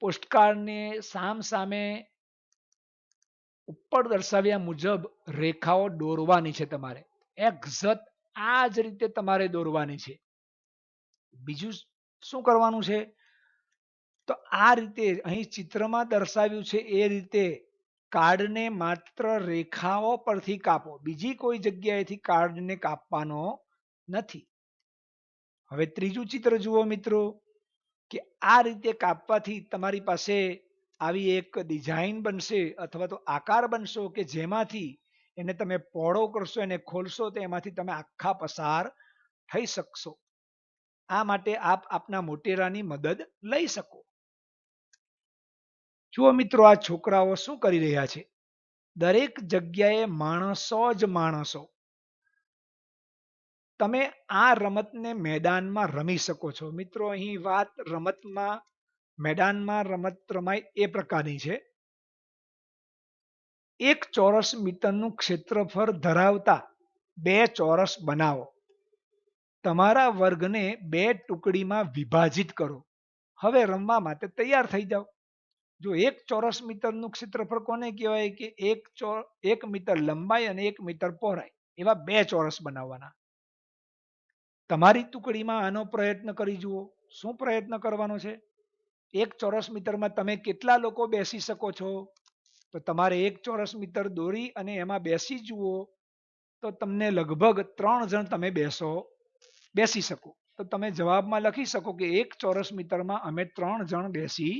પોસ્ટકાર્ડને સામ સામે ઉપર દર્શાવ્યા મુજબ રેખાઓ દોરવાની છે તમારે. એક્ઝેક્ટ આ જ રીતે તમારે દોરવાની છે. બીજું શું કરવાનું છે તો આ રીતે અહીં ચિત્રમાં દર્શાવ્યું છે એ રીતે કાર્ડને માત્ર રેખાઓ પરથી કાપો, બીજી કોઈ જગ્યાએથી કાર્ડને કાપવાનો નથી. હવે ત્રીજું ચિત્ર જુઓ મિત્રો, કે આ રીતે કાપવાથી તમારી પાસે આવી એક ડિઝાઇન બનશે અથવા તો આકાર બનશો કે જેમાંથી એને તમે પહોળો કરશો, એને ખોલશો તો એમાંથી તમે આખા પસાર થઈ શકશો. આ માટે આપ આપના મોટેરાની મદદ લઈ શકો. જુઓ મિત્રો, આ છોકરાઓ શું કરી રહ્યા છે? દરેક જગ્યાએ માણસો જ માણસો. તમે આ રમતને મેદાનમાં રમી શકો છો. મિત્રો, અહીં વાત રમતમાં મેદાનમાં રમત રમાય એ પ્રકારની છે. એક ચોરસ મીટરનું ક્ષેત્રફળ ધરાવતા બે ચોરસ બનાવો. તમારા વર્ગને બે ટુકડીમાં વિભાજિત કરો. હવે રમવા માટે તૈયાર થઈ જાઓ. જો એક ચોરસ મીટરનું ક્ષેત્રફળ કોને કહેવાય કે એક મીટર લંબાઈ અને 1 મીટર પહોળાઈ, એવા બે ચોરસ બનાવવાના. તમારી ટુકડીમાં આનો પ્રયત્ન કરી જુઓ. શું પ્રયત્ન કરવાનો છે? એક ચોરસ મીટરમાં તમે કેટલા લોકો બેસી શકો છો? તો તમારે એક ચોરસ મીટર દોરી અને એમાં બેસી જુઓ તો તમને લગભગ 3 જણ તમે બેસી શકો. તો તમે જવાબમાં લખી શકો કે એક ચોરસ મીટરમાં અમે 3 જણ બેસી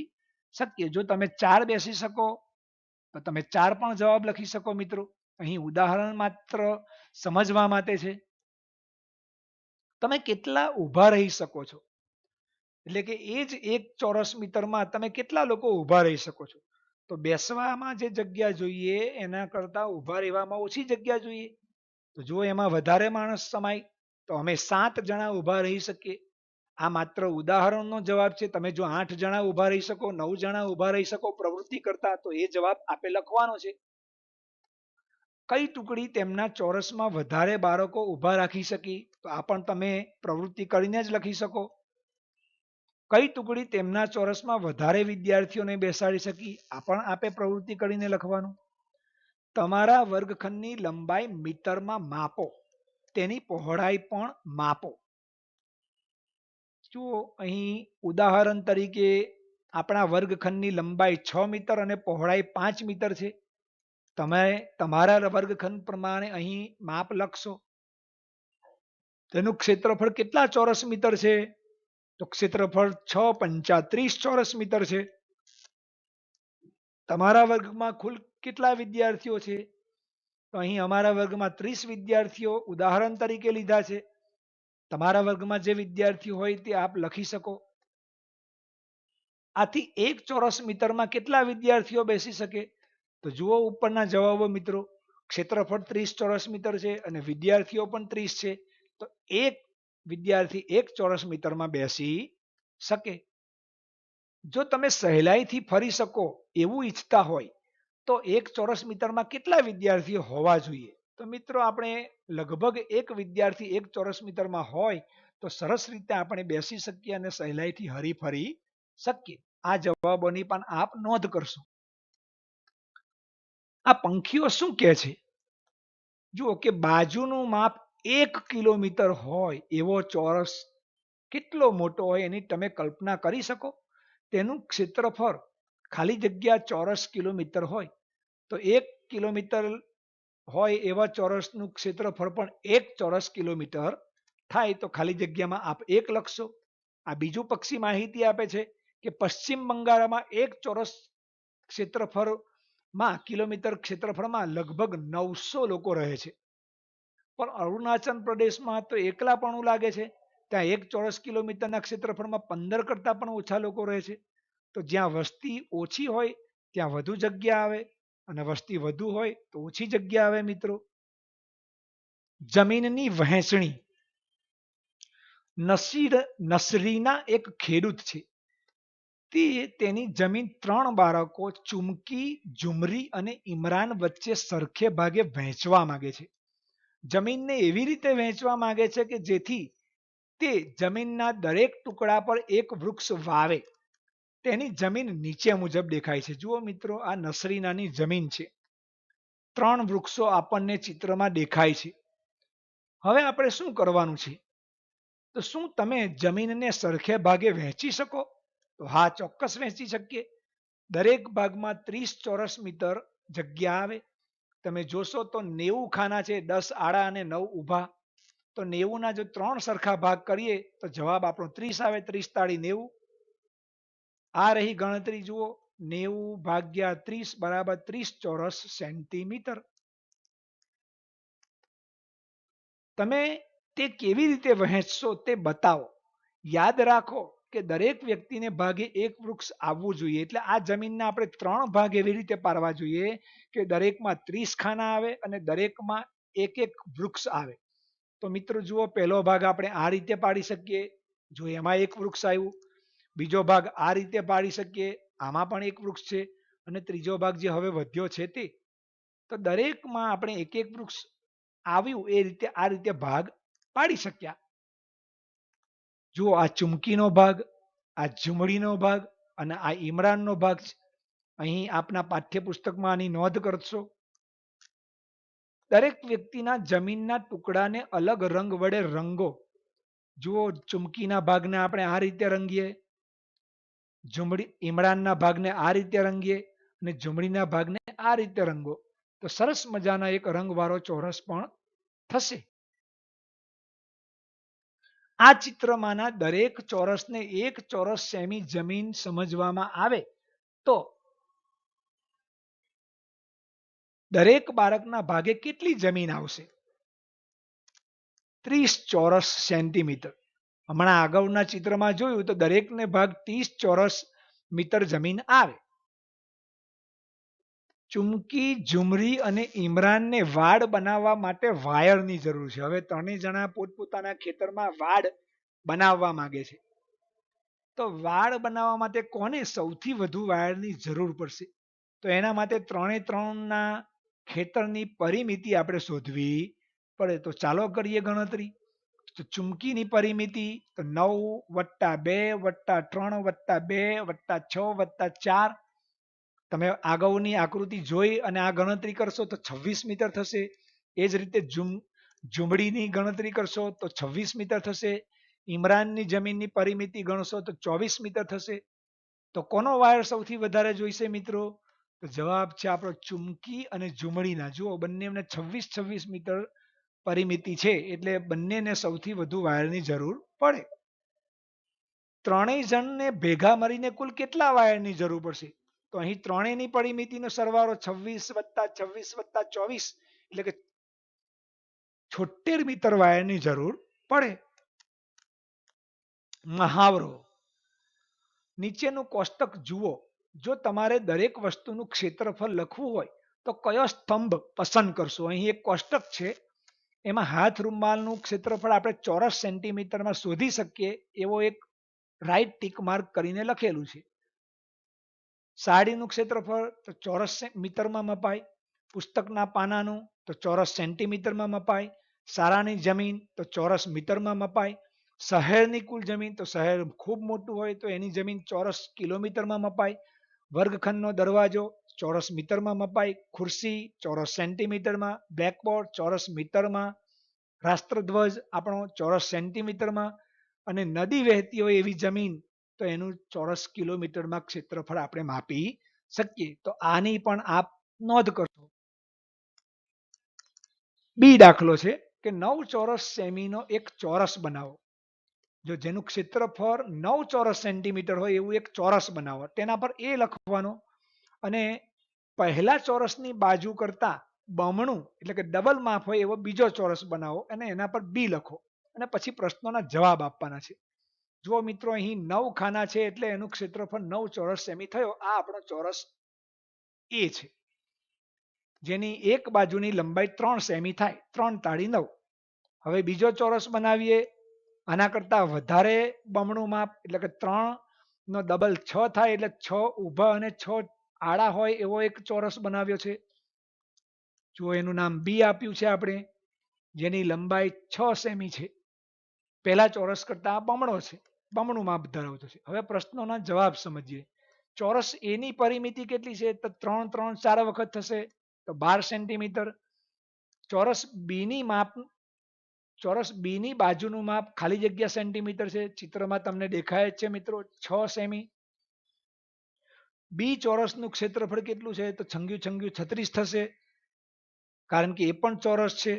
શકીએ. જો તમે 4 બેસી શકો તો તમે 4 પણ જવાબ લખી શકો. મિત્રો, અહીં ઉદાહરણ માત્ર સમજવા માટે છે. તમે કેટલા ઊભા રહી શકો છો, એટલે કે એ જ એક ચોરસ મીટરમાં તમે કેટલા લોકો ઊભા રહી શકો છો? તો બેસવામાં જે જગ્યા જોઈએ એના કરતા ઊભા રહેવામાં ઓછી જગ્યા જોઈએ. તો જો એમાં વધારે માણસ સમાય તો અમે 7 જણા ઊભા રહી શકીએ. આ માત્ર ઉદાહરણનો જવાબ છે. તમે જો 8 જણા ઊભા રહી શકો, 9 જણા ઊભા રહી શકો પ્રવૃત્તિ કરતા, તો એ જવાબ આપે લખવાનો છે. કઈ ટુકડી તેમના ચોરસમાં વધારે બાળકો ઊભા રાખી શકી? તો આ પણ તમે પ્રવૃત્તિ કરીને જ લખી શકો. કઈ ટુકડી તેમના ચોરસમાં વધારે વિદ્યાર્થીઓને બેસાડી શકી? આ પણ આપે પ્રવૃત્તિ કરીને લખવાનું. તમારા વર્ગખંડની લંબાઈ મીટરમાં માપો, તેની પહોળાઈ પણ માપો. જુઓ અહીં ઉદાહરણ તરીકે આપણા વર્ગખંડની લંબાઈ 6 મીટર અને પહોળાઈ 5 મીટર છે. તમે તમારા વર્ગખંડ પ્રમાણે અહીં માપ લખશો. તેનું ક્ષેત્રફળ કેટલા ચોરસ મીટર છે? તો ક્ષેત્રફળ 6 પંચા 30 ચોરસ મીટર છે. તમારા વર્ગમાં કુલ કેટલા વિદ્યાર્થીઓ છે? તો અહીં અમારા વર્ગમાં 30 વિદ્યાર્થીઓ ઉદાહરણ તરીકે લીધા છે. તમારા વર્ગમાં જે વિદ્યાર્થી હોય તે આપ લખી શકો. આથી 1 ચોરસ મીટરમાં કેટલા વિદ્યાર્થીઓ બેસી શકે? તો જુઓ ઉપરના જવાબો મિત્રો. ક્ષેત્રફળ 30 ચોરસ મીટર છે અને વિદ્યાર્થીઓ પણ 30 છે. તો એક વિદ્યાર્થી 1 ચોરસ મીટરમાં બેસી શકે. જો તમે સહેલાઈથી ફરી શકો એવું ઈચ્છતા હોય તો 1 ચોરસ મીટરમાં કેટલા વિદ્યાર્થીઓ હોવા જોઈએ? તો મિત્રો આપણે લગભગ એક વિદ્યાર્થી 1 ચોરસ મીટરમાં હોય તો સરસ રીતે આપણે બેસી શકીએ અને સહેલાઈથી હરી ફરી શકીએ. આ જવાબોની પણ આપ નોંધ કરશો. આ પંખીઓ શું કહે છે? જુઓ કે બાજુનું માપ 1 કિલોમીટર હોય એવો ચોરસ કેટલો મોટો હોય એની તમે કલ્પના કરી શકો? તેનું ક્ષેત્રફળ ખાલી જગ્યા ચોરસ કિલોમીટર હોય તો 1 કિલોમીટર હોય એવા ચોરસનું ક્ષેત્રફળ પણ 1 ચોરસ કિલોમીટર થાય. તો ખાલી જગ્યામાં આપ 1 લખશો. આ બીજું પક્ષી માહિતી આપે છે કે પશ્ચિમ બંગાળમાં 1 ચોરસ ક્ષેત્રફળમાં કિલોમીટર ક્ષેત્રફળમાં લગભગ 900 લોકો રહે છે. પણ અરુણાચલ પ્રદેશમાં તો એકલાપણું લાગે છે. ત્યાં 1 ચોરસ કિલોમીટરના ક્ષેત્રફળમાં 15 કરતા પણ ઓછા લોકો રહે છે. તો જ્યાં વસ્તી ઓછી હોય ત્યાં વધુ જગ્યા આવે અને વસ્તી વધુ હોય તો ઓછી જગ્યા આવે. મિત્રો, જમીનની વહેંચણી. નસરીના એક ખેડૂત છે. તે તેની જમીન 3 બાળકો ચુમકી, ઝુમરી અને ઇમરાન વચ્ચે સરખે ભાગે વહેંચવા માંગે છે. જમીનને એવી રીતે વહેંચવા માંગે છે કે જેથી તે જમીનના દરેક ટુકડા પર એક વૃક્ષ વાવે. તેની જમીન નીચે મુજબ દેખાય છે. જુઓ મિત્રો, આ નસરીનાની જમીન છે. 3 વૃક્ષો આપણને ચિત્રમાં દેખાય છે. હવે આપણે શું કરવાનું છે? તો શું તમે જમીનને સરખે ભાગે વહેંચી શકો? તો હા, ચોક્કસ વહેંચી શકીએ. દરેક ભાગમાં 30 ચોરસ મીટર જગ્યા આવે. તમે જોશો તો 90 ખાના છે, 10 આડા અને 9 ઊભા. તો 90 ના જો 3 સરખા ભાગ કરીએ તો જવાબ આપણો 30 આવે. 30 તાળી 90. આ રહી ગણતરી. જુઓ, 90 ભાગ્યા 30 બરાબર 30 ચોરસ સેન્ટીમીટર. તમે તે કેવી રીતે વહેંચશો તે બતાવો. યાદ રાખો કે દરેક વ્યક્તિને ભાગે એક વૃક્ષ આવવું જોઈએ. એટલે આ જમીનના આપણે 3 ભાગ એવી રીતે પાડવા જોઈએ કે દરેકમાં 30 ખાના આવે અને દરેકમાં એક એક વૃક્ષ આવે. તો મિત્રો જુઓ, પહેલો ભાગ આપણે આ રીતે પાડી શકીએ. જો એમાં એક વૃક્ષ આવ્યું. બીજો ભાગ આ રીતે પાડી શકીએ. આમાં પણ એક વૃક્ષ છે. અને ત્રીજો ભાગ જે હવે વધ્યો છે તે. તો દરેકમાં આપણે એક એક વૃક્ષ આવ્યું એ રીતે આ રીતે ભાગ પાડી શક્યા. જુઓ, આ ચુમકીનો ભાગ, આ ઝુમડીનો ભાગ અને આ ઇમરાનનો ભાગ છે. અહીં આપના પાઠ્યપુસ્તકમાં આની નોંધ કરશો. દરેક વ્યક્તિના જમીનના ટુકડાને અલગ રંગ વડે રંગો. જુઓ, ચુમકીના ભાગને આપણે આ રીતે રંગીએ, ઇમરાનના ભાગને આ રીતે રંગીએ અને ઝુમડીના ભાગને આ રીતે રંગો. તો સરસ મજાના એક રંગવાળો ચોરસ પણ થશે. આ ચિત્રમાંના દરેક ચોરસને 1 ચોરસ સેમી જમીન સમજવામાં આવે તો દરેક બાળકના ભાગે કેટલી જમીન આવશે? 30 ચોરસ સેન્ટીમીટર. હમણાં અગાઉના ચિત્રમાં જોયું તો દરેકને ભાગ 30 ચોરસ મીટર જમીન આવે. ચુમકી, ઝુમરી અને ઇમરાનને વાડ બનાવવા માટે વાયરની જરૂર છે. હવે ત્રણેય જણા પોતપોતાના ખેતરમાં વાડ બનાવવા માંગે છે. તો વાડ બનાવવા માટે કોને સૌથી વધુ વાયરની જરૂર પડશે? તો એના માટે 3x3 ખેતરની પરિમિતિ આપણે શોધવી પડે. તો ચાલો કરીએ ગણતરી. તો ચુંબકીની પરિમિતિ તો 9+2+3+2+6+4. તમે અગાઉની આકૃતિ જોઈ અને આ ગણતરી કરશો તો 26 મીટર થશે. એ જ રીતે ઝુંબડીની ગણતરી કરશો તો 26 મીટર થશે. ઇમરાનની જમીનની પરિમિતિ ગણશો તો 24 મીટર થશે. તો કોનો વાયર સૌથી વધારે જોઈશે મિત્રો? તો જવાબ છે આપણો ચુંબકી અને ઝુંબડીના. જુઓ બંનેને 26 મીટર પરિમિતિ છે એટલે બંનેને સૌથી વધુ વાયરની જરૂર પડે. ત્રણેય જણને ભેગા મળીને કુલ કેટલા વાયરની જરૂર પડશે? તો અહીં ત્રણેયની પરિમિતિનો સરવાળો 26+26+24 એટલે કે 76 મીટર વાયરની જરૂર પડે. મહાવરો. નીચેનું કોષ્ટક જુઓ. જો તમારે દરેક વસ્તુનું ક્ષેત્રફળ લખવું હોય તો કયો સ્તંભ પસંદ કરશો? અહીં એક કોષ્ટક છે, એમાં હાથ રૂમાલનું ક્ષેત્રફળ આપણે ચોરસ સેન્ટીમીટરમાં શોધી શકીએ એવો એક રાઈટ ટીક માર્ક કરીને લખેલું છે. સાડીનું ક્ષેત્રફળ તો ચોરસ મીટરમાં મપાય. પુસ્તકના પાનાનું તો ચોરસ સેન્ટીમીટરમાં મપાય. સારાની જમીન તો ચોરસ મીટરમાં મપાય. શહેરની કુલ જમીન તો શહેર ખૂબ મોટું હોય તો એની જમીન ચોરસ કિલોમીટરમાં મપાય. વર્ગખંડનો દરવાજો ચોરસ મીટરમાં મપાય. ખુરશી ચોરસ સેન્ટીમીટરમાં. બ્લેકબોર્ડ ચોરસ મીટરમાં. રાષ્ટ્રધ્વજ આપણો ચોરસ સેન્ટીમીટરમાં. અને નદી વહેતી હોય એવી જમીન તો એનું ચોરસ કિલોમીટરમાં ક્ષેત્રફળ આપણે માપી શકીએ. તો આની પણ આપ નોંધ કરશો. બી દાખલો છે કે 9 ચોરસ સેમીનો એક ચોરસ બનાવો. જો જેનું ક્ષેત્રફળ 9 ચોરસ સેન્ટીમીટર હોય એવું એક ચોરસ બનાવો. તેના પર એ લખવાનો અને પહેલા ચોરસની બાજુ કરતા બમણું એટલે કે ડબલ માપ હોય એવો બીજો ચોરસ બનાવો અને એના પર બી લખો અને પછી પ્રશ્નોના જવાબ આપવાના છે. જુઓ મિત્રો અહીં 9 ખાના છે એટલે એનું ક્ષેત્રફળ 9 ચોરસ સેમી થયો. આ આપણો ચોરસ એ છે જેની એક બાજુની લંબાઈ 3 સેમી થાય. 3×9. હવે બીજો ચોરસ બનાવીએ. આના કરતા વધારે બમણું માપ એટલે કે 3 નો ડબલ 6 થાય એટલે 6 ઊભા અને 6 આડા હોય એવો એક ચોરસ બનાવ્યો છે. જો એનું નામ બી આપ્યું છે આપણે, જેની લંબાઈ 6 સેમી છે. પહેલા ચોરસ કરતા આ બમણો છે, બમણું માપ ધરાવતો છે. હવે પ્રશ્નોના જવાબ સમજીએ. ચોરસ એની પરિમિતિ કેટલી છે? તો 3 3 4 વખત થશે તો 12 સેન્ટીમીટર. ચોરસ બીની માપ ચોરસ બીની બાજુનું માપ ખાલી જગ્યા સેન્ટીમીટર છે. ચિત્રમાં તમને દેખાય જ છે મિત્રો 6 સેમી. બી ચોરસનું ક્ષેત્રફળ કેટલું છે? તો છંગ્યું છંગ્યું 36 થશે કારણ કે એ પણ ચોરસ છે.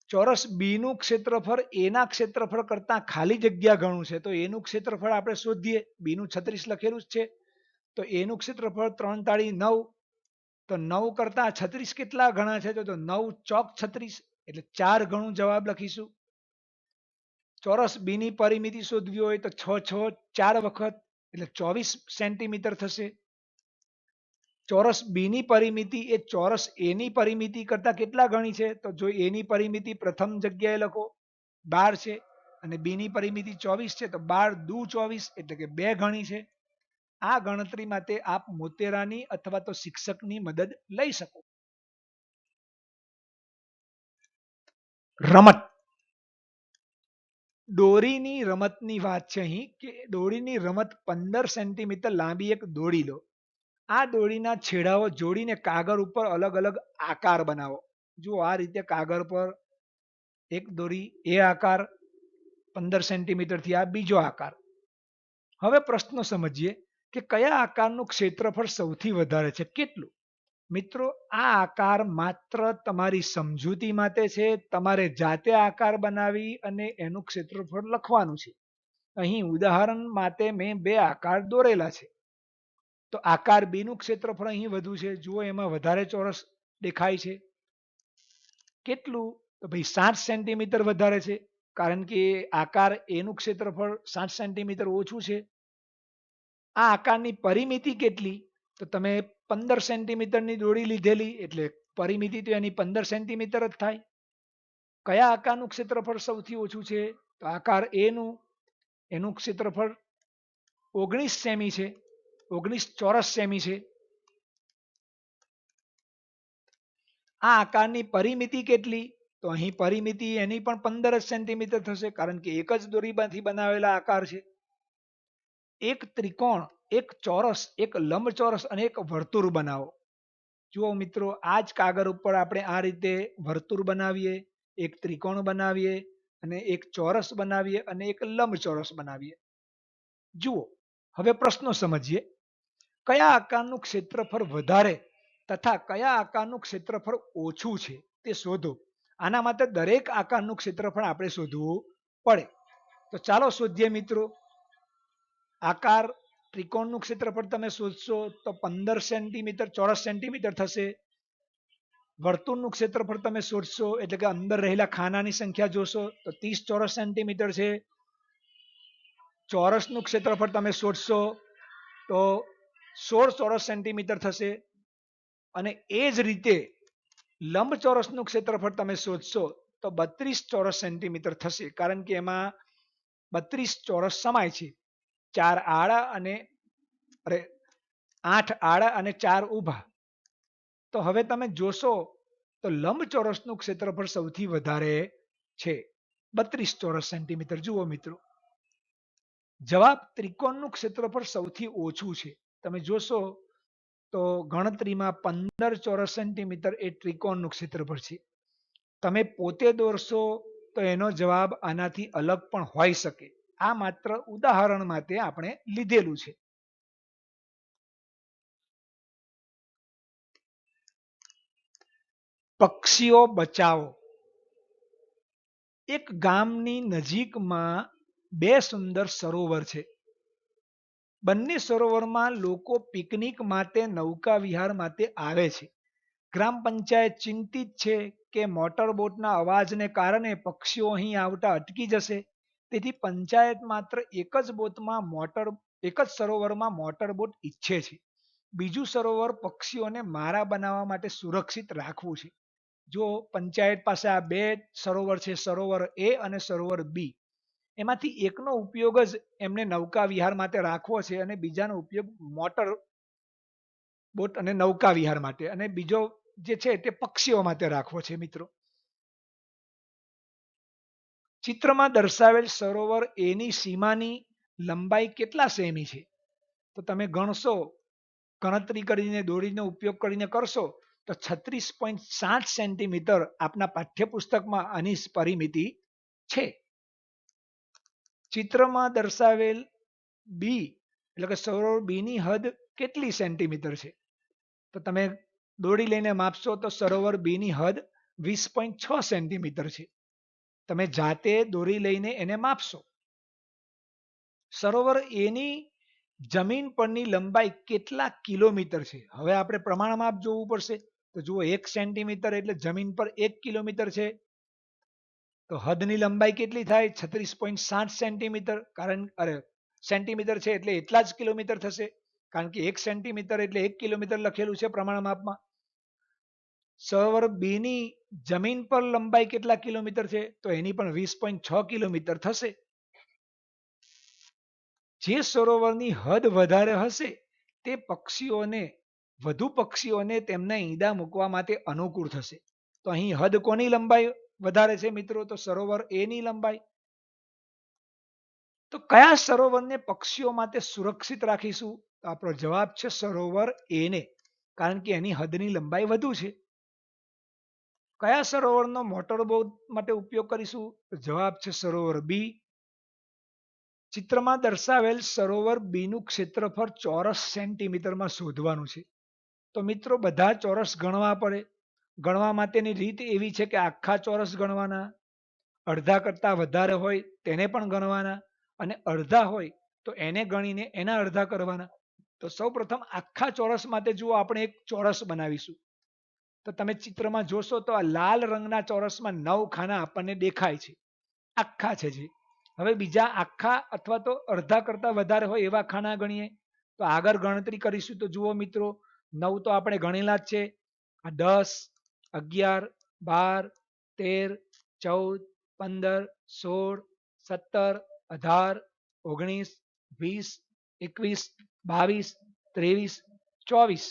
ચોરસ બી નું ક્ષેત્રફળ એના ક્ષેત્રફળ કરતા ખાલી જગ્યા ઘણું છે. તો એનું ક્ષેત્રફળ આપણે શોધીએ. બી નું 36 લખેલું જ છે તો એનું ક્ષેત્રફળ 3×9. તો 9 કરતા 36 કેટલા ગણા છે? તો 9 ચોક 36 એટલે 4 ગણું જવાબ લખીશું. ચોરસ બી ની પરિમિતિ શોધવી હોય તો 6 6 4 વખત એટલે 24 સેન્ટીમીટર થશે. ચોરસ બી ની પરિમિતિ એ ચોરસ એ ની પરિમિતિ કરતા કેટલા ગણી છે? તો જો એ ની પરિમિતિ પ્રથમ જગ્યાએ લખો 12 છે અને બી ની પરિમિતિ 24 છે તો 12 દુ 24 એટલે કે 2 ગણી છે. આ ગણતરી માટે આપ મોટેરાની અથવા તો શિક્ષકની મદદ લઈ શકો. રમત. દોરીની રમતની વાત છે અહીં કે દોરીની રમત 15 સેન્ટીમીટર લાંબી એક દોરી લો. આ દોરીના છેડાઓ જોડીને કાગળ ઉપર અલગ અલગ આકાર બનાવો. જો આ રીતે કાગળ પર એક દોરી એ આકાર 15 સેન્ટીમીટરથી આ બીજો આકાર. હવે પ્રશ્નો સમજીએ કે કયા આકારનું ક્ષેત્રફળ સૌથી વધારે છે, કેટલું? મિત્રો આ આકાર માત્ર તમારી સમજૂતી માટે છે. તમારે જાતે આકાર બનાવી અને એનું ક્ષેત્રફળ લખવાનું છે. અહીં ઉદાહરણ માટે મેં 2 આકાર દોરેલા છે. તો આકાર બી નું ક્ષેત્રફળ અહીં વધુ છે. જુઓ એમાં વધારે ચોરસ દેખાય છે. કેટલું? તો ભાઈ 60 સેન્ટીમીટર વધારે છે કારણ કે આકાર એનું ક્ષેત્રફળ 60 સેન્ટીમીટર ઓછું છે. આ આકારની પરિમિતિ કેટલી? તો તમે 15 સેન્ટીમીટરની દોરી લીધેલી એટલે પરિમિતિ તો એની 15 સેન્ટીમીટર જ થાય. કયા આકારનું ક્ષેત્રફળ સૌથી ઓછું છે? તો આકાર એ નું એનું ક્ષેત્રફળ 19 સેમી છે, 19 ચોરસ સેમી છે. આ આકારની પરિમિતિ કેટલી? તો અહીં પરિમિતિ એની પણ 15 સેન્ટીમીટર થશે, કારણ કે એક જ દોરીમાંથી બનાવેલા આકાર છે. એક ત્રિકોણ, એક ચોરસ, એક લંબચોરસ અને એક વર્તુળ બનાવો. જુઓ મિત્રો, આ જ કાગળ ઉપર આપણે આ રીતે વર્તુળ બનાવીએ, એક ત્રિકોણ બનાવીએ અને એક ચોરસ બનાવીએ અને એક લંબચોરસ બનાવીએ. જુઓ, હવે પ્રશ્નો સમજીએ. કયા આકારનું ક્ષેત્રફળ વધારે તથા કયા આકારનું ક્ષેત્રફળ ઓછું છે તે શોધો. આના માટે દરેક આકારનું ક્ષેત્રફળ આપણે શોધવું પડે. તો ચાલો શોધીએ મિત્રો. આકાર ત્રિકોણનું ક્ષેત્રફળ તમે શોધશો તો 15 સેન્ટીમીટર ચોરસ સેન્ટીમીટર થશે. વર્તુળનું ક્ષેત્રફળ તમે શોધશો એટલે કે અંદર રહેલા ખાનાની સંખ્યા જોશો તો 30 ચોરસ સેન્ટીમીટર છે. ચોરસનું ક્ષેત્રફળ તમે શોધશો તો 16 ચોરસ સેન્ટીમીટર થશે. અને એ જ રીતે લંબચોરસનું ક્ષેત્રફળ તમે શોધશો તો 32 ચોરસ સેન્ટીમીટર થશે, કારણ કે એમાં 32 ચોરસ સમાય છે. 4 આડા અને 8 આડા અને 4 ઊભા. તો હવે તમે જોશો તો લંબચોરસનું ક્ષેત્રફળ સૌથી વધારે છે, 32 ચોરસ સેન્ટીમીટર. જુઓ મિત્રો, જવાબ ત્રિકોણનું ક્ષેત્રફળ સૌથી ઓછું છે. તમે જોશો તો ગણતરીમાં 15 ચોરસ સેન્ટીમીટર એ ત્રિકોણનું ક્ષેત્રફળ છે. તમે પોતે દોરશો તો એનો જવાબ આનાથી અલગ પણ હોઈ શકે. આ માત્ર ઉદાહરણ માટે આપણે લીધેલું છે. પક્ષીઓ બચાવો. એક ગામની નજીકમાં બે સુંદર સરોવર છે. બંને સરોવરમાં લોકો પિકનિક માટે નૌકા વિહાર માટે આવે છે. ગ્રામ પંચાયત ચિંતિત છે કે મોટર બોટના અવાજને કારણે પક્ષીઓ અહીં આવતા અટકી જશે. તેથી પંચાયત માત્ર એક જ સરોવરમાં મોટર બોટ ઈચ્છે છે. બીજું સરોવર પક્ષીઓને મારા બનાવવા માટે સુરક્ષિત રાખવું છે. જો પંચાયત પાસે આ બે સરોવર છે, સરોવર એ અને સરોવર બી, એમાંથી એકનો ઉપયોગ જ એમને નૌકા વિહાર માટે રાખવો છે અને બીજાનો ઉપયોગ મોટર બોટ અને નૌકા વિહાર માટે, અને બીજો જે છે તે પક્ષીઓ માટે રાખવો છે. મિત્રો, ચિત્રમાં દર્શાવેલ સરોવર એની સીમાની લંબાઈ કેટલા સેમી છે? તો તમે ગણશો, ગણતરી કરીને દોરીનો ઉપયોગ કરીને કરશો તો 36.7 સેન્ટીમીટર આપના પાઠ્યપુસ્તકમાં આની પરિમિતિ છે. ચિત્રમાં દર્શાવેલ બી એટલે કે સરોવર બી ની હદ કેટલી સેન્ટીમીટર છે? તો તમે દોરી લઈને માપશો તો સરોવર બી ની હદ 20.6 સેન્ટીમીટર છે. તમે જાતે દોરી લઈને એને માપશો. સરોવર એની જમીન પરની લંબાઈ કેટલા કિલોમીટર છે? હવે આપણે પ્રમાણ માપ જોવું પડશે. તો જુઓ, 1 સેન્ટીમીટર એટલે જમીન પર 1 કિલોમીટર છે. તો હદની લંબાઈ કેટલી થાય? 36.7 સેન્ટીમીટર. સેન્ટીમીટર છે એટલે એટલા જ કિલોમીટર થશે, કારણ કે 1 સેન્ટીમીટર એટલે 1 કિલોમીટર લખેલું છે પ્રમાણ માપમાં. સરોવર બી ની જમીન પર લંબાઈ કેટલા કિલોમીટર છે? તો એની પણ 20.6 કિલોમીટર થશે. જે સરોવરની હદ વધારે હશે તે વધુ પક્ષીઓને તેમના ઈંડા મૂકવા માટે અનુકૂળ થશે. તો અહીં હદ કોની લંબાઈ વધારે છે મિત્રો? તો સરોવર એ ની લંબાઈ. તો કયા સરોવરને પક્ષીઓ માટે સુરક્ષિત રાખીશું? તો આપણો જવાબ છે સરોવર એ ને, કારણ કે એની હદની લંબાઈ વધુ છે. કયા સરોવરનો મોટર બોટ માટે ઉપયોગ કરીશું? તો જવાબ છે સરોવર બી. ચિત્રમાં દર્શાવેલ સરોવર બી નું ક્ષેત્રફળ ચોરસ સેન્ટીમીટરમાં શોધવાનું છે. તો મિત્રો, બધા ચોરસ ગણવા પડે. ગણવા માટેની રીત એવી છે કે આખા ચોરસ ગણવાના, અડધા કરતા વધારે હોય તેને પણ ગણવાના, અને અડધા હોય તો એને ગણીને એના અડધા કરવાના. તો સૌપ્રથમ આખા ચોરસ માટે જુઓ, આપણે એક ચોરસ બનાવીશું. તો તમે ચિત્રમાં જોશો તો આ લાલ રંગના ચોરસમાં 9 ખાના આપણને દેખાય છે, આખા છે જે. હવે બીજા આખા અથવા તો અડધા કરતા વધારે હોય એવા ખાના ગણીએ. તો આગળ ગણતરી કરીશું તો જુઓ મિત્રો, 9 તો આપણે ગણેલા જ છે. આ 10, 11, 12, 13, 14, 15, 16, 17, 18, 19, 20, 21, 22, 23, 24.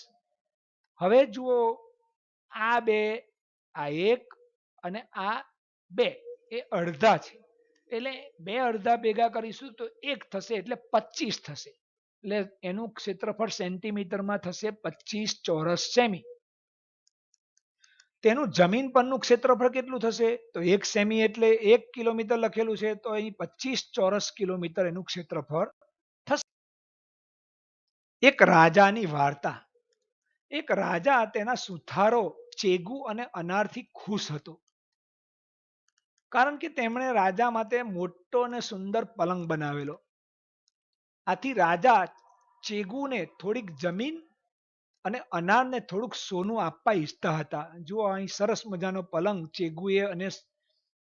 હવે જુઓ, આ બે, આ એક અને આ બે એ અડધા છે. એટલે બે અડધા ભેગા કરીશું તો એક થશે, એટલે 25 થશે. એટલે એનું ક્ષેત્રફળ સેન્ટીમીટરમાં થશે 25 ચોરસ સેમી. તેનું જમીન પરનું ક્ષેત્રફળ કેટલું થશે? તો 1 સેમી એટલે 1 કિલોમીટર લખેલું છે, તો અહીં 25 ચોરસ કિલોમીટર એનું ક્ષેત્રફળ થશે. એક રાજાની વાર્તા. એક રાજા તેના સુથારો ચેગુ અને અનારથી ખુશ હતો, કારણ કે તેમણે રાજા માટે મોટો અને સુંદર પલંગ બનાવેલો. આથી રાજા ચેગુને થોડીક જમીન અને અનારને થોડુંક સોનું આપવા ઈચ્છતા હતા. જુઓ, અહીં સરસ મજાનો પલંગ ચેગુએ અને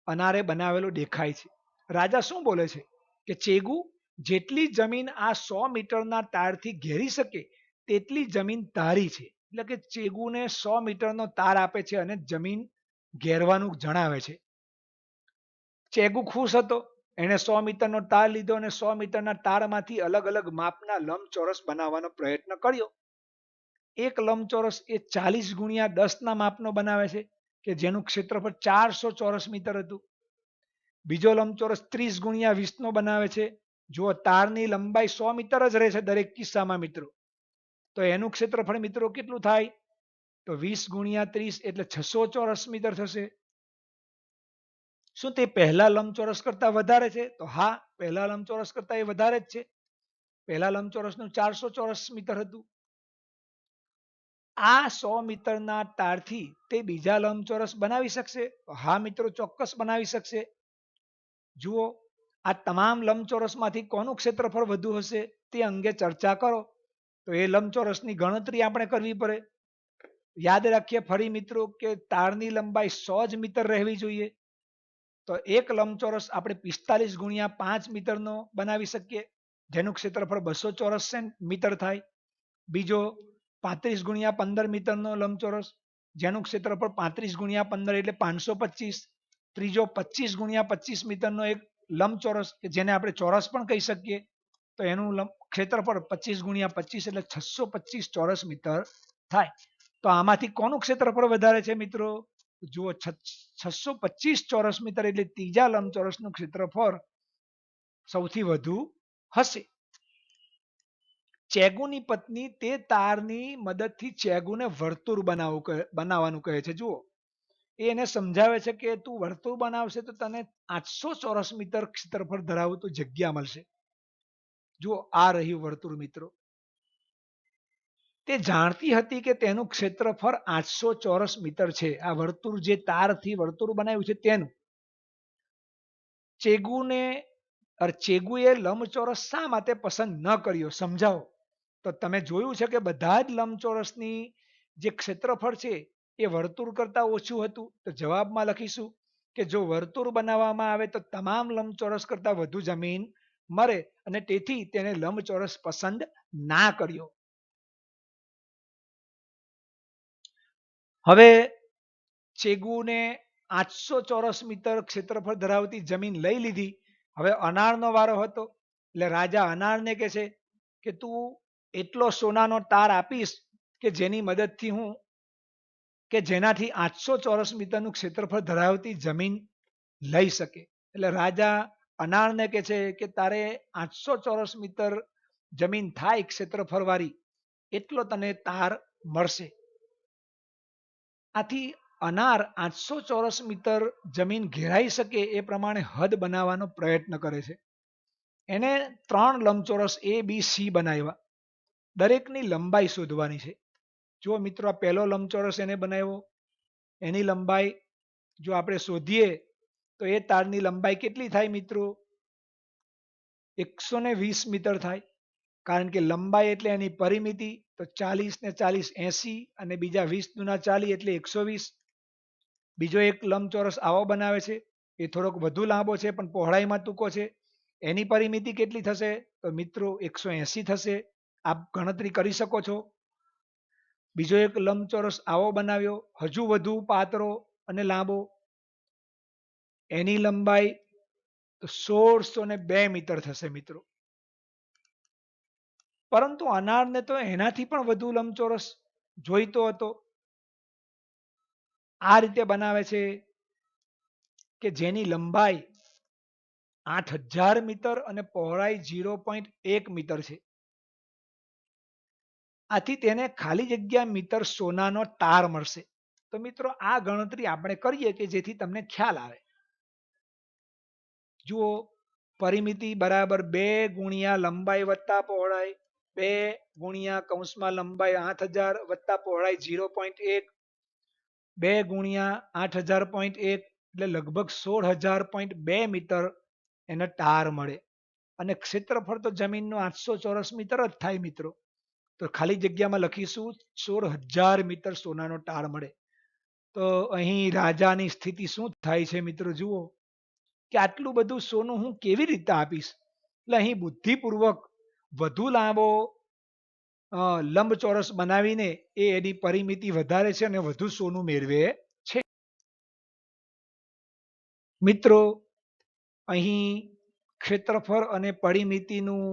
અનારે બનાવેલો દેખાય છે. રાજા શું બોલે છે કે ચેગુ, જેટલી જમીન આ 100 મીટરના તારથી ઘેરી શકે તેટલી જમીન તારી છે. એટલે કે ચેગુને 100 મીટરનો તાર આપે છે અને જમીન ઘેરવાનું જણાવે છે. ચેગુ ખુશ હતો. એને 100 મીટરનો તાર લીધો અને 100 મીટરના તારમાંથી અલગ અલગ માપના લંબચોરસ બનાવવાનો પ્રયત્ન કર્યો. એક લંબચોરસ એ 40 ગુણ્યા 10 ના માપનો બનાવે છે, કે જેનું ક્ષેત્રફળ 400 ચોરસ મીટર હતું. બીજો લંબચોરસ 30 ગુણ્યા 20 નો બનાવે છે. જો તારની લંબાઈ 100 મીટર જ રહે છે દરેક કિસ્સામાં મિત્રો, તો એનું ક્ષેત્રફળ મિત્રો કેટલું થાય? તો 20 ગુણ્યા 30 એટલે 600 ચોરસ મીટર થશે. શું તે પહેલા લંબચોરસ કરતા વધારે છે? તો હા, પહેલા લંબચોરસ કરતા એ વધારે જ છે. પહેલા લંબચોરસનું 400 ચોરસ મીટર હતું. આ 100 મીટરના તારથી તે બીજા લંબચોરસ બનાવી શકશે? હા મિત્રો, ચોક્કસ બનાવી શકશે. જુઓ, આ તમામ લંબચોરસમાંથી કોનું ક્ષેત્રફળ વધુ હશે તે અંગે ચર્ચા કરો. તો એ લંબચોરસની ગણતરી આપણે કરવી પડે. યાદ રાખીએ ફરી મિત્રો કે તારની લંબાઈ 100 જ મીટર રહેવી જોઈએ. તો એક લંબચોરસ આપણે 45 ગુણ્યા 5 મીટરનો બનાવી શકીએ, જેનું ક્ષેત્રફળ 200 ચોરસ મીટર થાય. બીજો 35 ગુણ્યા 15 મીટરનો લંબચોરસ, જેનું ક્ષેત્રફળ 35 ગુણ્યા 15 એટલે 525. ત્રીજો 25 ગુણ્યા 25 મીટરનો એક લંબચોરસ, કે જેને આપણે ચોરસ પણ કહી શકીએ, તો એનું ક્ષેત્રફળ 25 ગુણ્યા 25 એટલે 625 ચોરસ મીટર થાય. તો આમાંથી કોનું ક્ષેત્રફળ વધારે છે મિત્રો? જુઓ, 625 ચોરસ મીટર એટલે ત્રીજા લંબચોરસનું ક્ષેત્રફળ સૌથી વધુ હશે. ચેગુની પત્ની તે તારની મદદથી ચેગુને વર્તુળ બનાવવાનું કહે છે. જુઓ, એ એને સમજાવે છે કે તું વર્તુળ બનાવશે તો તને 800 ચોરસ મીટર ક્ષેત્રફળ ધરાવતું જગ્યા મળશે. જુઓ, આ રહ્યું વર્તુળ મિત્રો. તે જાણતી હતી કે તેનું ક્ષેત્રફળ 800 ચોરસ મીટર છે. આ વર્તુળ જે તારથી વર્તુળ બનાવ્યું છે તેનું. ચેગુએ લંબચોરસ શા માટે પસંદ ન કર્યો સમજાવો. તો તમે જોયું છે કે બધા જ લંબચોરસની જે ક્ષેત્રફળ છે એ વર્તુળ કરતા ઓછું હતું. તો જવાબમાં લખીશું કે જો વર્તુળ બનાવવામાં આવે તો તમામ લંબચોરસ કરતા વધુ જમીન મળે, અને તેથી તેને લંબચોરસ પસંદ ના કર્યો. હવે ચેગુને 800 ચોરસ મીટર ક્ષેત્રફળ ધરાવતી જમીન લઈ લીધી. હવે અનારનો વારો હતો. એટલે રાજા અનારને કહે છે કે તું એટલો સોનાનો તાર આપીશ કે જેની મદદથી હું, કે જેનાથી 800 ચોરસ મીટરનું ક્ષેત્રફળ ધરાવતી જમીન લઈ શકે. એટલે રાજા અનારને કહે છે કે તારે 800 ચોરસ મીટર જમીન થાય ક્ષેત્રફળ વાળી એટલો તને તાર મળશે. આથી અનાર 800 ચોરસ મીટર જમીન ઘેરાઈ શકે એ પ્રમાણે હદ બનાવવાનો પ્રયત્ન કરે છે. એને 3 લંબચોરસ A B C બનાવ્યા. દરેકની લંબાઈ શોધવાની છે. જો મિત્રો, આ પહેલો લંબચોરસ એને બનાવ્યો, એની લંબાઈ જો આપણે શોધીએ તો એ તારની લંબાઈ કેટલી થાય મિત્રો? 120 મીટર થાય. કારણ કે લંબાઈ એટલે એની પરિમિતિ. તો 40 ને 40 80, અને બીજા 20 દુના 40 એટલે 120. બીજો એક લંબચોરસ આવો બનાવે છે, એ થોડોક વધુ લાંબો છે પણ પહોળાઈમાં ટૂંકો છે. એની પરિમિતિ કેટલી થશે? તો મિત્રો 180 થશે. આપ ગણતરી કરી શકો છો. બીજો એક લંબચોરસ આવો બનાવ્યો, હજુ વધુ પાતળો અને લાંબો. એની લંબાઈ તો 1602 મીટર થશે મિત્રો. પરંતુ અનારને તો એનાથી પણ વધુ લંબચોરસ જોઈતો હતો. આ રીતે બનાવે છે કે જેની લંબાઈ 8000 મીટર અને પહોળાઈ 0.1 મીટર છે. આથી તેને ખાલી જગ્યા મીટર સોનાનો તાર મળશે. તો મિત્રો આ ગણતરી આપણે કરીએ કે જેથી તમને ખ્યાલ આવે. જુઓ, પરિમિતિ બરાબર 2 ગુણ્યા લંબાઈ વત્તા પહોળાઈ, 2 ગુણ્યા કૌંસમાં લંબાઈ 8000 વત્તા પહોળાઈ 0.1, 2 ગુણ્યા 8000.1 એટલે લગભગ 16000.2 મીટર એને ટાર મળે. અને ક્ષેત્રફળ તો જમીનનું 800 ચોરસ મીટર જ થાય મિત્રો. તો ખાલી જગ્યામાં લખીશું 16000 મીટર સોનાનો ટાર મળે. તો અહીં રાજાની સ્થિતિ શું થાય છે મિત્રો? જુઓ કે આટલું બધું સોનું હું કેવી રીતે આપીશ. એટલે અહીં બુદ્ધિપૂર્વક વધુ લાંબો લંબચોરસ બનાવીને એની પરિમિતિ વધારે છે અને વધુ સોનું મેળવે છે. મિત્રો અહીં ક્ષેત્રફળ અને પરિમિતિનું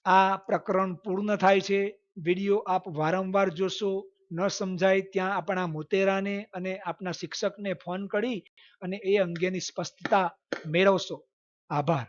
આ પ્રકરણ પૂર્ણ થાય છે. વિડીયો આપ વારંવાર જોશો, ન સમજાય ત્યાં આપણા મોતેરાને અને આપના શિક્ષકને ફોન કરી અને એ અંગેની સ્પષ્ટતા મેળવશો. આભાર.